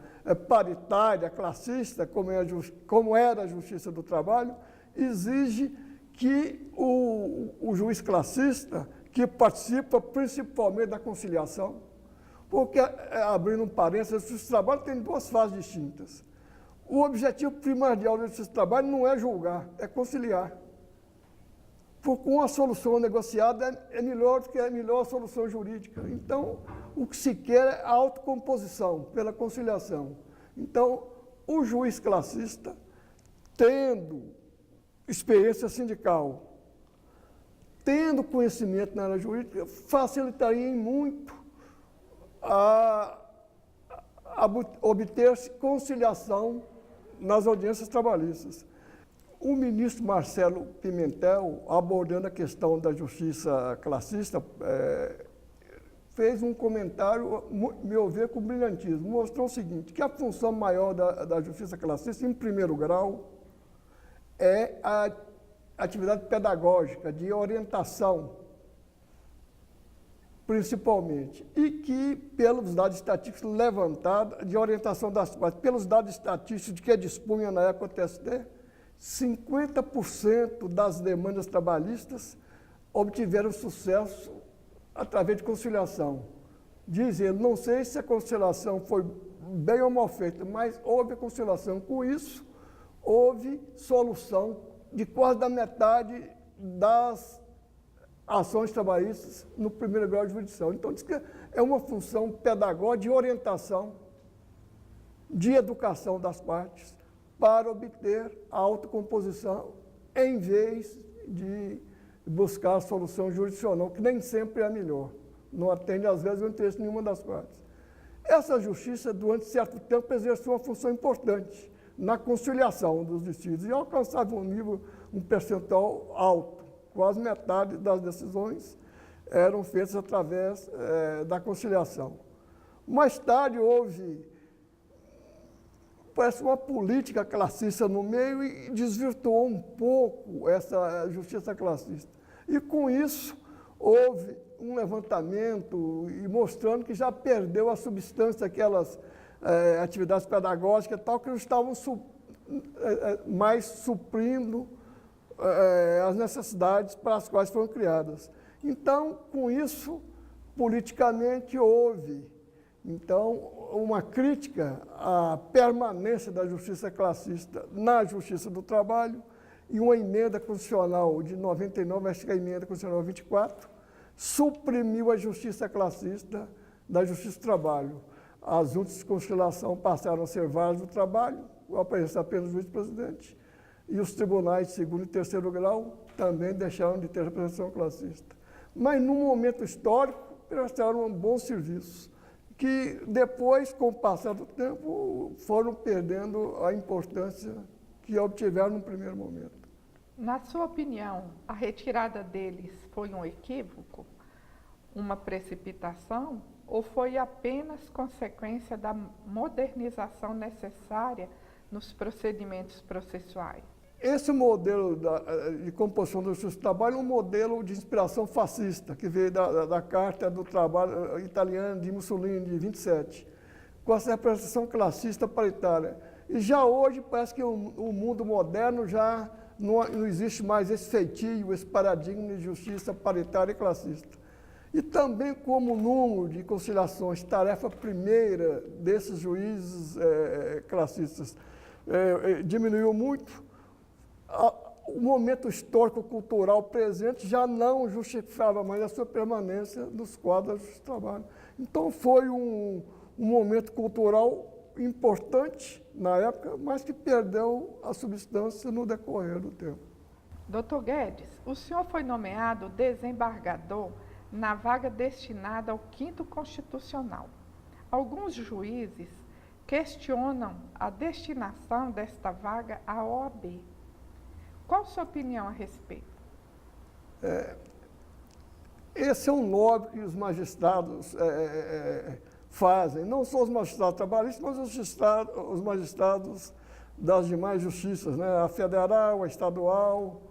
paritária, classista, como era a Justiça do Trabalho, exige que o juiz classista, que participa principalmente da conciliação, porque, abrindo um parênteses, a Justiça do Trabalho tem duas fases distintas. O objetivo primordial da Justiça do Trabalho não é julgar, é conciliar. Porque uma solução negociada é melhor do que a melhor solução jurídica. Então, o que se quer é a autocomposição pela conciliação. Então, o juiz classista, tendo experiência sindical, tendo conhecimento na área jurídica, facilitaria muito a obter-se conciliação nas audiências trabalhistas. O ministro Marcelo Pimentel, abordando a questão da justiça classista, fez um comentário, meu ver, com brilhantismo. Mostrou o seguinte, que a função maior da justiça classista, em primeiro grau, é a atividade pedagógica, de orientação, principalmente, e que, pelos dados estatísticos levantados, de orientação das partes, pelos dados estatísticos de que dispunha na época o TST, 50% das demandas trabalhistas obtiveram sucesso através de conciliação. Diz ele, não sei se a conciliação foi bem ou mal feita, mas houve a conciliação. Com isso, houve solução de quase da metade das ações trabalhistas no primeiro grau de jurisdição. Então, diz que é uma função pedagógica de orientação, de educação das partes, para obter a autocomposição, em vez de buscar a solução jurisdicional, que nem sempre é a melhor. Não atende, às vezes, o interesse de nenhuma das partes. Essa justiça, durante certo tempo, exerceu uma função importante na conciliação dos litígios e alcançava um percentual alto. Quase metade das decisões eram feitas através da conciliação. Mais tarde, houve parece uma política classista no meio e desvirtuou um pouco essa justiça classista. E com isso houve um levantamento e mostrando que já perdeu a substância daquelas atividades pedagógicas e tal, que não estavam mais suprindo as necessidades para as quais foram criadas. Então, com isso, politicamente houve uma crítica à permanência da justiça classista na Justiça do Trabalho e uma emenda constitucional de 99, acho que a emenda constitucional 24, suprimiu a justiça classista da Justiça do Trabalho. as juntas de conciliação passaram a ser várias do trabalho, com a presença apenas do juiz-presidente, e os tribunais de segundo e terceiro grau também deixaram de ter representação classista. Mas, num momento histórico, prestaram um bom serviço, que depois, com o passar do tempo, foram perdendo a importância que obtiveram no primeiro momento. Na sua opinião, a retirada deles foi um equívoco, uma precipitação, ou foi apenas consequência da modernização necessária nos procedimentos processuais? Esse modelo de composição do Justiça do Trabalho é um modelo de inspiração fascista, que veio da Carta do Trabalho italiana de Mussolini, de 27, com essa representação classista paritária. E já hoje parece que o mundo moderno já não existe mais esse feitio, esse paradigma de justiça paritária e classista. E também como o número de conciliações, tarefa primeira desses juízes classistas, diminuiu muito, o momento histórico-cultural presente já não justificava mais a sua permanência nos quadros de trabalho. Então foi um momento cultural importante na época, mas que perdeu a substância no decorrer do tempo. Doutor Guedes, o senhor foi nomeado desembargador na vaga destinada ao 5º Constitucional. Alguns juízes questionam a destinação desta vaga à OAB. Qual a sua opinião a respeito? Esse é um lobby que os magistrados fazem, não só os magistrados trabalhistas, mas os magistrados das demais justiças, né? A federal, a estadual,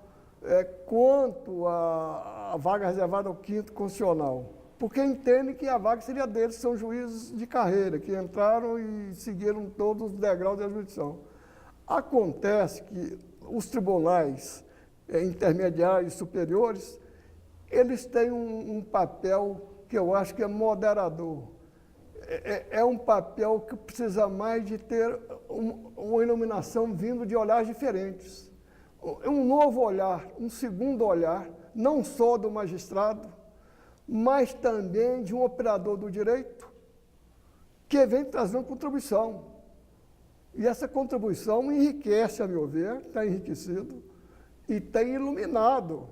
quanto à vaga reservada ao 5º Constitucional. Porque entendem que a vaga seria deles, são juízes de carreira, que entraram e seguiram todos os degraus da jurisdição. Acontece que os tribunais intermediários e superiores, eles têm um papel que eu acho que é moderador. É um papel que precisa mais de ter uma iluminação vindo de olhares diferentes. Um novo olhar, um segundo olhar, não só do magistrado, mas também de um operador do direito que vem trazendo contribuição. E essa contribuição enriquece, a meu ver, está enriquecido e tem iluminado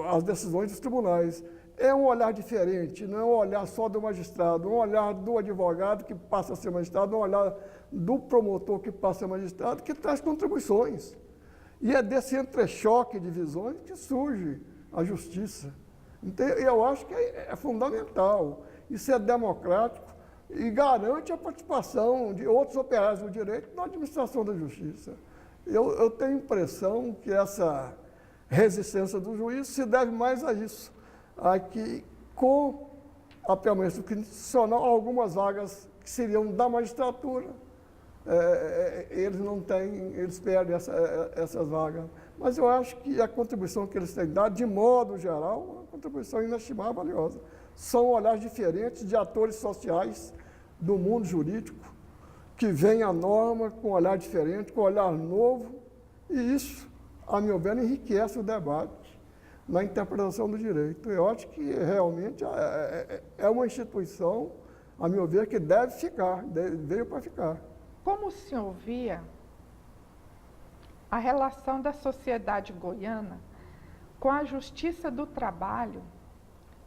as decisões dos tribunais. É um olhar diferente, não é um olhar só do magistrado, é um olhar do advogado que passa a ser magistrado, é um olhar do promotor que passa a ser magistrado, que traz contribuições. E é desse entrechoque de visões que surge a justiça. Então, eu acho que é fundamental. Isso é democrático e garante a participação de outros operários do direito na administração da justiça. Eu tenho a impressão que essa resistência do juiz se deve mais a isso, a que, com a permanência do constitucional, algumas vagas que seriam da magistratura, eles não têm, eles perdem essas vagas. Mas eu acho que a contribuição que eles têm dado, de modo geral, é uma contribuição inestimável, valiosa. São olhares diferentes de atores sociais do mundo jurídico, que veem a norma com um olhar diferente, com um olhar novo, e isso, a meu ver, enriquece o debate na interpretação do direito. Eu acho que realmente é uma instituição, a meu ver, que deve ficar, veio para ficar. Como o senhor via a relação da sociedade goiana com a justiça do trabalho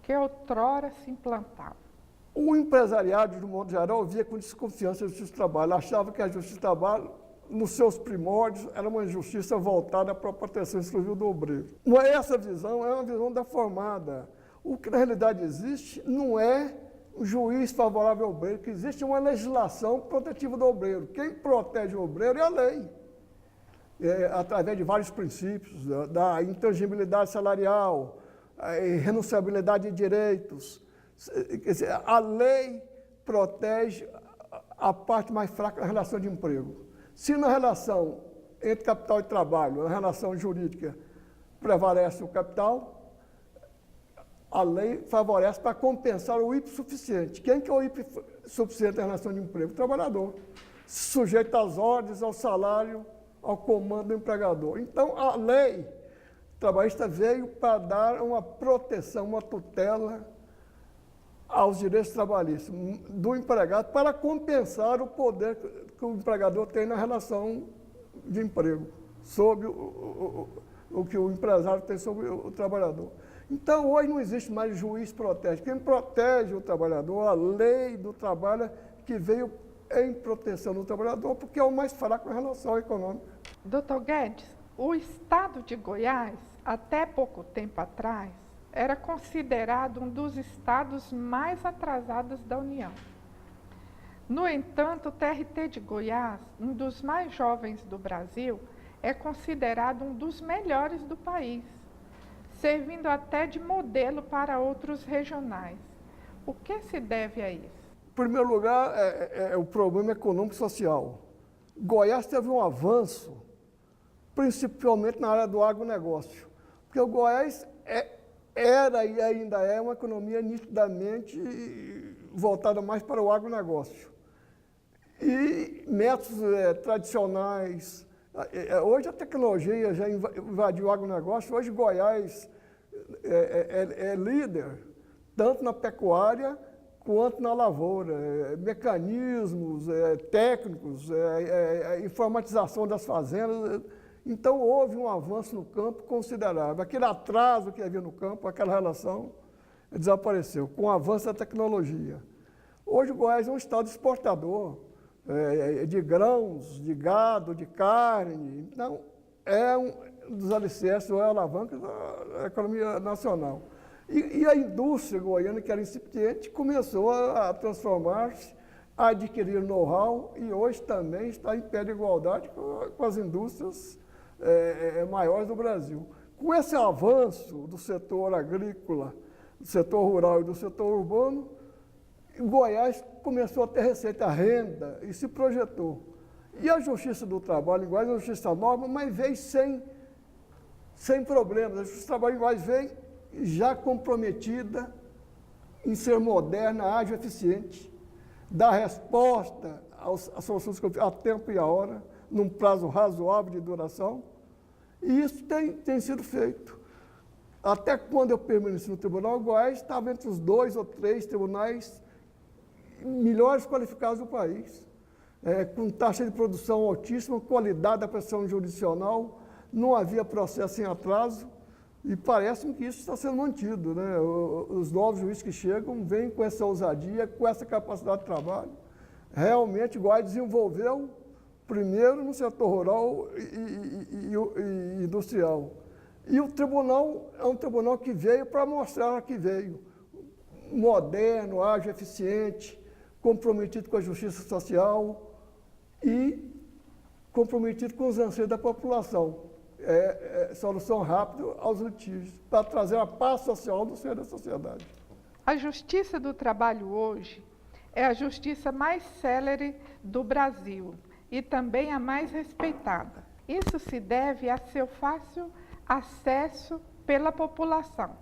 que outrora se implantava? O empresariado, de um modo geral, via com desconfiança a justiça do trabalho, achava que a justiça do trabalho, nos seus primórdios, era uma justiça voltada para a proteção exclusiva do obreiro. Mas essa visão é uma visão deformada. O que na realidade existe não é o juiz favorável ao obreiro, que existe uma legislação protetiva do obreiro. Quem protege o obreiro é a lei, através de vários princípios, da intangibilidade salarial, a renunciabilidade de direitos. Quer dizer, a lei protege a parte mais fraca da relação de emprego. Se na relação entre capital e trabalho, na relação jurídica, prevalece o capital, a lei favorece para compensar o hipossuficiente. Quem que é o hipossuficiente na relação de emprego? O trabalhador, sujeito às ordens, ao salário, ao comando do empregador. Então, a lei trabalhista veio para dar uma proteção, uma tutela aos direitos trabalhistas do empregado para compensar o poder que o empregador tem na relação de emprego, sobre o que o empresário tem sobre o trabalhador. Então, hoje não existe mais juiz protege. Quem protege o trabalhador, a lei do trabalho que veio em proteção do trabalhador, porque é o mais fraco em relação econômica. Doutor Guedes, o estado de Goiás, até pouco tempo atrás, era considerado um dos estados mais atrasados da União. No entanto, o TRT de Goiás, um dos mais jovens do Brasil, é considerado um dos melhores do país, servindo até de modelo para outros regionais. O que se deve a isso? Em primeiro lugar, é o problema econômico e social. Goiás teve um avanço, principalmente na área do agronegócio, porque o Goiás era e ainda é uma economia nitidamente voltada mais para o agronegócio. E métodos tradicionais. Hoje a tecnologia já invadiu o agronegócio, hoje Goiás é líder, tanto na pecuária quanto na lavoura. Mecanismos técnicos, informatização das fazendas. Então houve um avanço no campo considerável. Aquele atraso que havia no campo, aquela relação, desapareceu com o avanço da tecnologia. Hoje Goiás é um estado exportador. De grãos, de gado, de carne. Então, é um dos alicerces, ou é a alavanca da economia nacional. E a indústria goiana, que era incipiente, começou a transformar-se, a adquirir know-how e hoje também está em pé de igualdade com as indústrias maiores do Brasil. Com esse avanço do setor agrícola, do setor rural e do setor urbano, Goiás começou a ter receita, renda e se projetou. E a Justiça do Trabalho em Goiás é uma justiça nova, mas veio sem problemas. A Justiça do Trabalho em Goiás veio já comprometida em ser moderna, ágil, eficiente, dar resposta às soluções a tempo e a hora, num prazo razoável de duração. E isso tem sido feito. Até quando eu permaneci no Tribunal, Goiás estava entre os 2 ou 3 tribunais melhores qualificados do país, com taxa de produção altíssima, qualidade da prestação jurisdicional, não havia processo em atraso, e parece-me que isso está sendo mantido, né? Os novos juízes que chegam vêm com essa ousadia, com essa capacidade de trabalho. Realmente, Goiás desenvolveu, primeiro no setor rural e industrial. E o tribunal é um tribunal que veio para mostrar que veio. Moderno, ágil, eficiente, comprometido com a justiça social e comprometido com os anseios da população. Solução rápida aos litígios, para trazer a paz social no seio da sociedade. A Justiça do Trabalho hoje é a justiça mais célere do Brasil e também a mais respeitada. Isso se deve a seu fácil acesso pela população.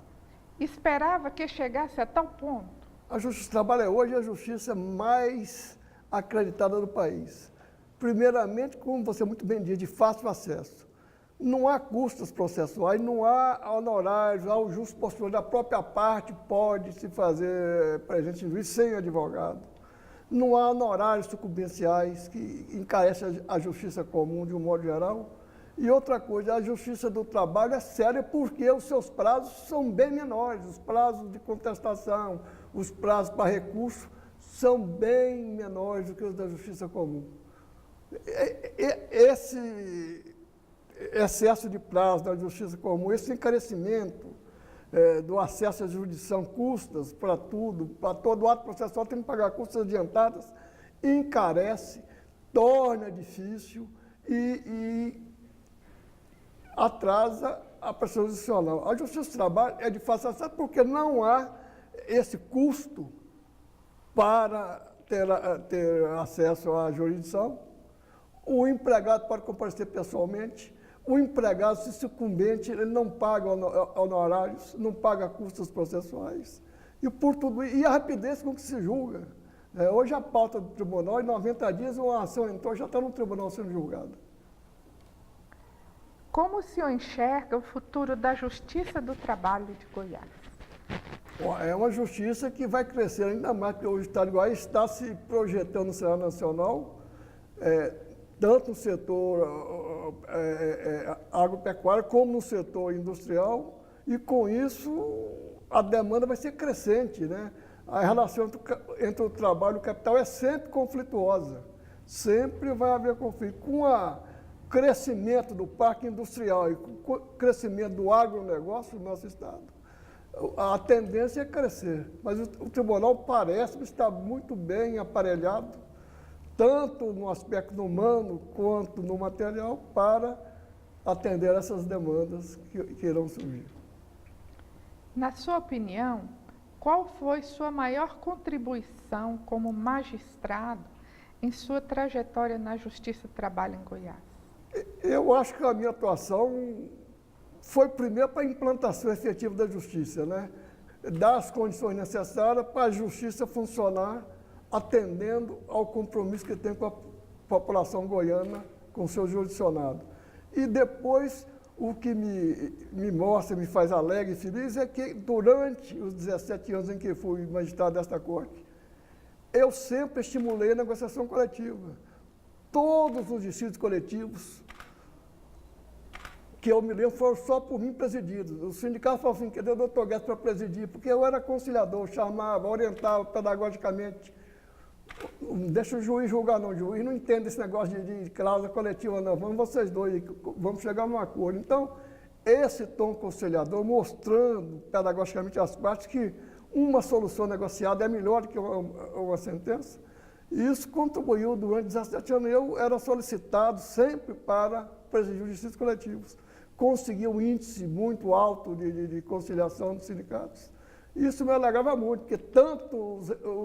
Esperava que chegasse a tal ponto? A Justiça do Trabalho é hoje a justiça mais acreditada do país. Primeiramente, como você muito bem diz, de fácil acesso. Não há custos processuais, não há honorários, há o justo postulador, a própria parte pode se fazer presente em juízo sem advogado. Não há honorários sucumbenciais que encarecem a justiça comum de um modo geral. E outra coisa, a Justiça do Trabalho é séria porque os seus prazos são bem menores, os prazos de contestação, os prazos para recurso são bem menores do que os da Justiça Comum. Esse excesso de prazo da Justiça Comum, esse encarecimento do acesso à jurisdição, custas para tudo, para todo ato processual tem que pagar custas adiantadas, encarece, torna difícil e atrasa a prestação jurisdicional. A Justiça do Trabalho é de fácil acesso porque não há esse custo para ter acesso à jurisdição. O empregado pode comparecer pessoalmente. O empregado, se sucumbente, ele não paga honorários, não paga custos processuais. E por tudo e a rapidez com que se julga. Hoje a pauta do tribunal, em 90 dias, uma ação entrou, já está no tribunal sendo julgada. Como o senhor enxerga o futuro da Justiça do Trabalho de Goiás? É uma justiça que vai crescer ainda mais, porque o Estado de Goiás está se projetando no cenário nacional, tanto no setor agropecuário como no setor industrial, e com isso a demanda vai ser crescente, né? A relação entre o trabalho e o capital é sempre conflituosa, sempre vai haver conflito. Com o crescimento do parque industrial e com o crescimento do agronegócio no nosso estado, a tendência é crescer, mas o tribunal parece estar muito bem aparelhado, tanto no aspecto humano quanto no material, para atender essas demandas que irão surgir. Na sua opinião, qual foi sua maior contribuição como magistrado em sua trajetória na Justiça do Trabalho em Goiás? Eu acho que a minha atuação foi primeiro para a implantação efetiva da justiça, né? Dar as condições necessárias para a justiça funcionar, atendendo ao compromisso que tem com a população goiana, com o seu jurisdicionado. E depois, o que me mostra, me faz alegre e feliz, é que durante os 17 anos em que fui magistrado desta corte, eu sempre estimulei a negociação coletiva. Todos os distritos coletivos que eu me lembro foram só por mim presididos. O sindicato falou assim, cadê o doutor Guedes para presidir? Porque eu era conciliador, chamava, orientava pedagogicamente. Deixa o juiz julgar, não. O juiz não entende esse negócio de cláusula coletiva, não. Vamos vocês dois, vamos chegar a um acordo. Então, esse tom conciliador, mostrando pedagogicamente às partes que uma solução negociada é melhor do que uma sentença, isso contribuiu durante 17 anos. Eu era solicitado sempre para presidir os distritos coletivos. Consegui um índice muito alto de conciliação dos sindicatos. Isso me alegrava muito, porque tanto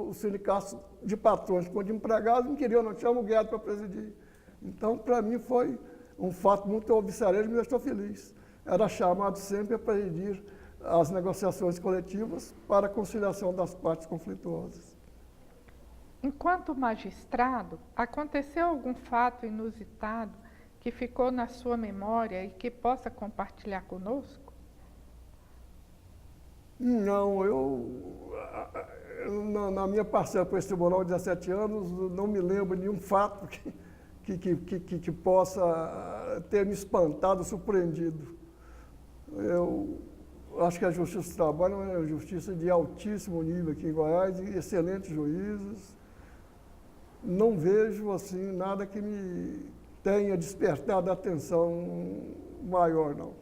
os sindicatos de patrões quanto de empregados não queriam, não tinham o Guedes para presidir. Então, para mim, foi um fato muito observador e me deixou feliz. Era chamado sempre a presidir as negociações coletivas para a conciliação das partes conflituosas. Enquanto magistrado, aconteceu algum fato inusitado que ficou na sua memória e que possa compartilhar conosco? Não, na minha parcela por esse tribunal de 17 anos, não me lembro de nenhum fato que possa ter me espantado, surpreendido. Eu acho que a Justiça do Trabalho é uma justiça de altíssimo nível aqui em Goiás, de excelentes juízes. Não vejo, assim, nada que me tenha despertado a atenção maior, não.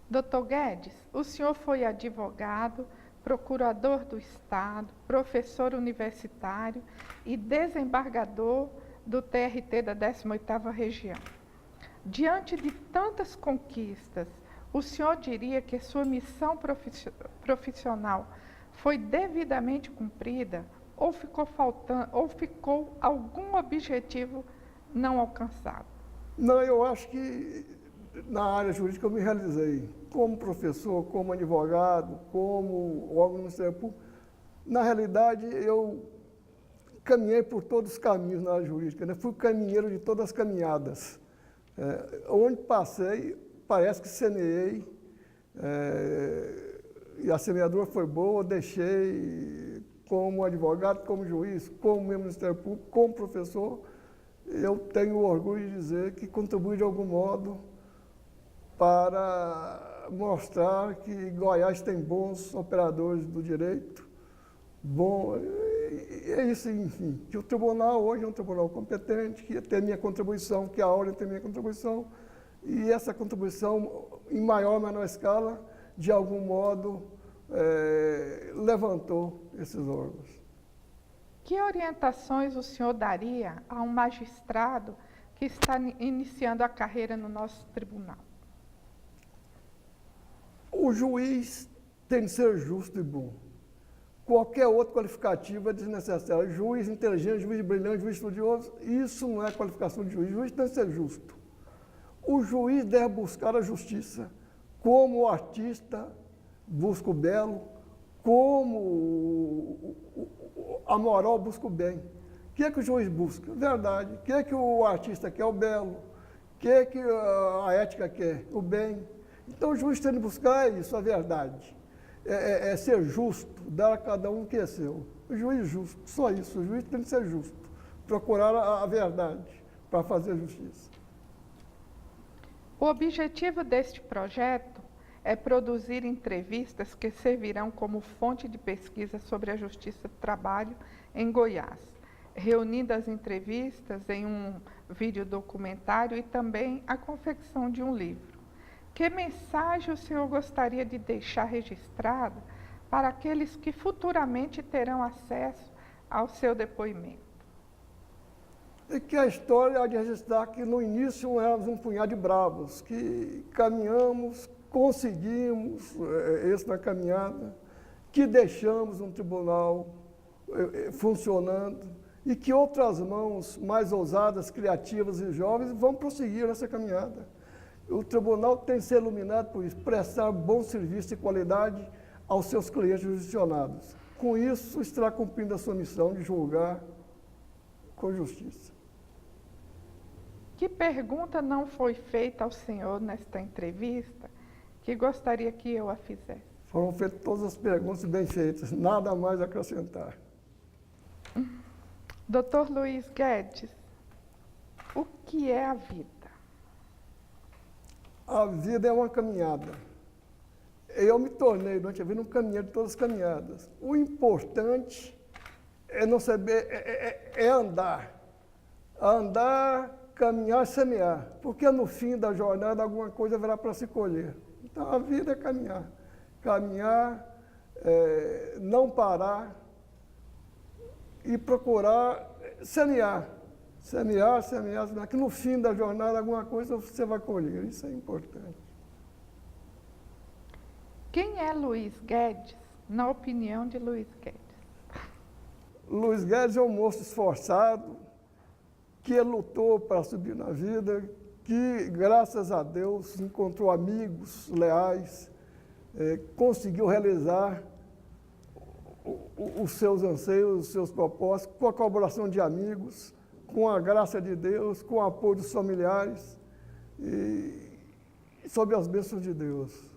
Doutor Guedes, o senhor foi advogado, procurador do Estado, professor universitário e desembargador do TRT da 18ª Região. Diante de tantas conquistas, o senhor diria que sua missão profissional foi devidamente cumprida ou ficou algum objetivo não alcançado? Não, eu acho que na área jurídica eu me realizei como professor, como advogado, como órgão do Ministério Público. Na realidade, eu caminhei por todos os caminhos na área jurídica, né? Fui caminheiro de todas as caminhadas. Onde passei, parece que semeei, e a semeadura foi boa, deixei como advogado, como juiz, como membro do Ministério Público, como professor. Eu tenho o orgulho de dizer que contribui de algum modo para mostrar que Goiás tem bons operadores do direito. Bom, é isso, enfim, que o tribunal hoje é um tribunal competente, que tem minha contribuição, que a ordem tem minha contribuição, e essa contribuição, em maior ou menor escala, de algum modo, levantou esses órgãos. Que orientações o senhor daria a um magistrado que está iniciando a carreira no nosso tribunal? O juiz tem de ser justo e bom. Qualquer outro qualificativo é desnecessário. Juiz inteligente, juiz brilhante, juiz estudioso, isso não é qualificação de juiz. O juiz tem de ser justo. O juiz deve buscar a justiça, como o artista busca o belo, como a moral busca o bem. O que é que o juiz busca? Verdade. O que é que o artista quer? O belo. O que é que a ética quer? O bem. Então o juiz tem de buscar isso, a verdade. ser justo, dar a cada um o que é seu. O juiz justo, só isso, o juiz tem que ser justo, procurar a verdade para fazer justiça. O objetivo deste projeto é produzir entrevistas que servirão como fonte de pesquisa sobre a justiça do trabalho em Goiás, reunindo as entrevistas em um vídeo documentário e também a confecção de um livro. Que mensagem o senhor gostaria de deixar registrada para aqueles que futuramente terão acesso ao seu depoimento? E que a história há de registrar que no início éramos um punhado de bravos, que caminhamos, conseguimos isso na caminhada, que deixamos um tribunal funcionando e que outras mãos mais ousadas, criativas e jovens vão prosseguir nessa caminhada. O tribunal tem que ser iluminado por isso, prestar bom serviço e qualidade aos seus clientes jurisdicionados. Com isso, estará cumprindo a sua missão de julgar com justiça. Que pergunta não foi feita ao senhor nesta entrevista que gostaria que eu a fizesse? Foram feitas todas as perguntas bem feitas, nada mais a acrescentar. Dr. Luiz Guedes, o que é a vida? A vida é uma caminhada. Eu me tornei, durante a vida, um caminheiro de todas as caminhadas. O importante é não saber, é andar. Andar, caminhar, semear. Porque no fim da jornada alguma coisa haverá para se colher. Então a vida é caminhar. Caminhar, não parar e procurar semear. Semear, que no fim da jornada alguma coisa você vai colher. Isso é importante. Quem é Luiz Guedes, na opinião de Luiz Guedes? Luiz Guedes é um moço esforçado, que lutou para subir na vida, que, graças a Deus, encontrou amigos leais, conseguiu realizar os seus anseios, os seus propósitos, com a colaboração de amigos, com a graça de Deus, com o apoio dos familiares e sob as bênçãos de Deus.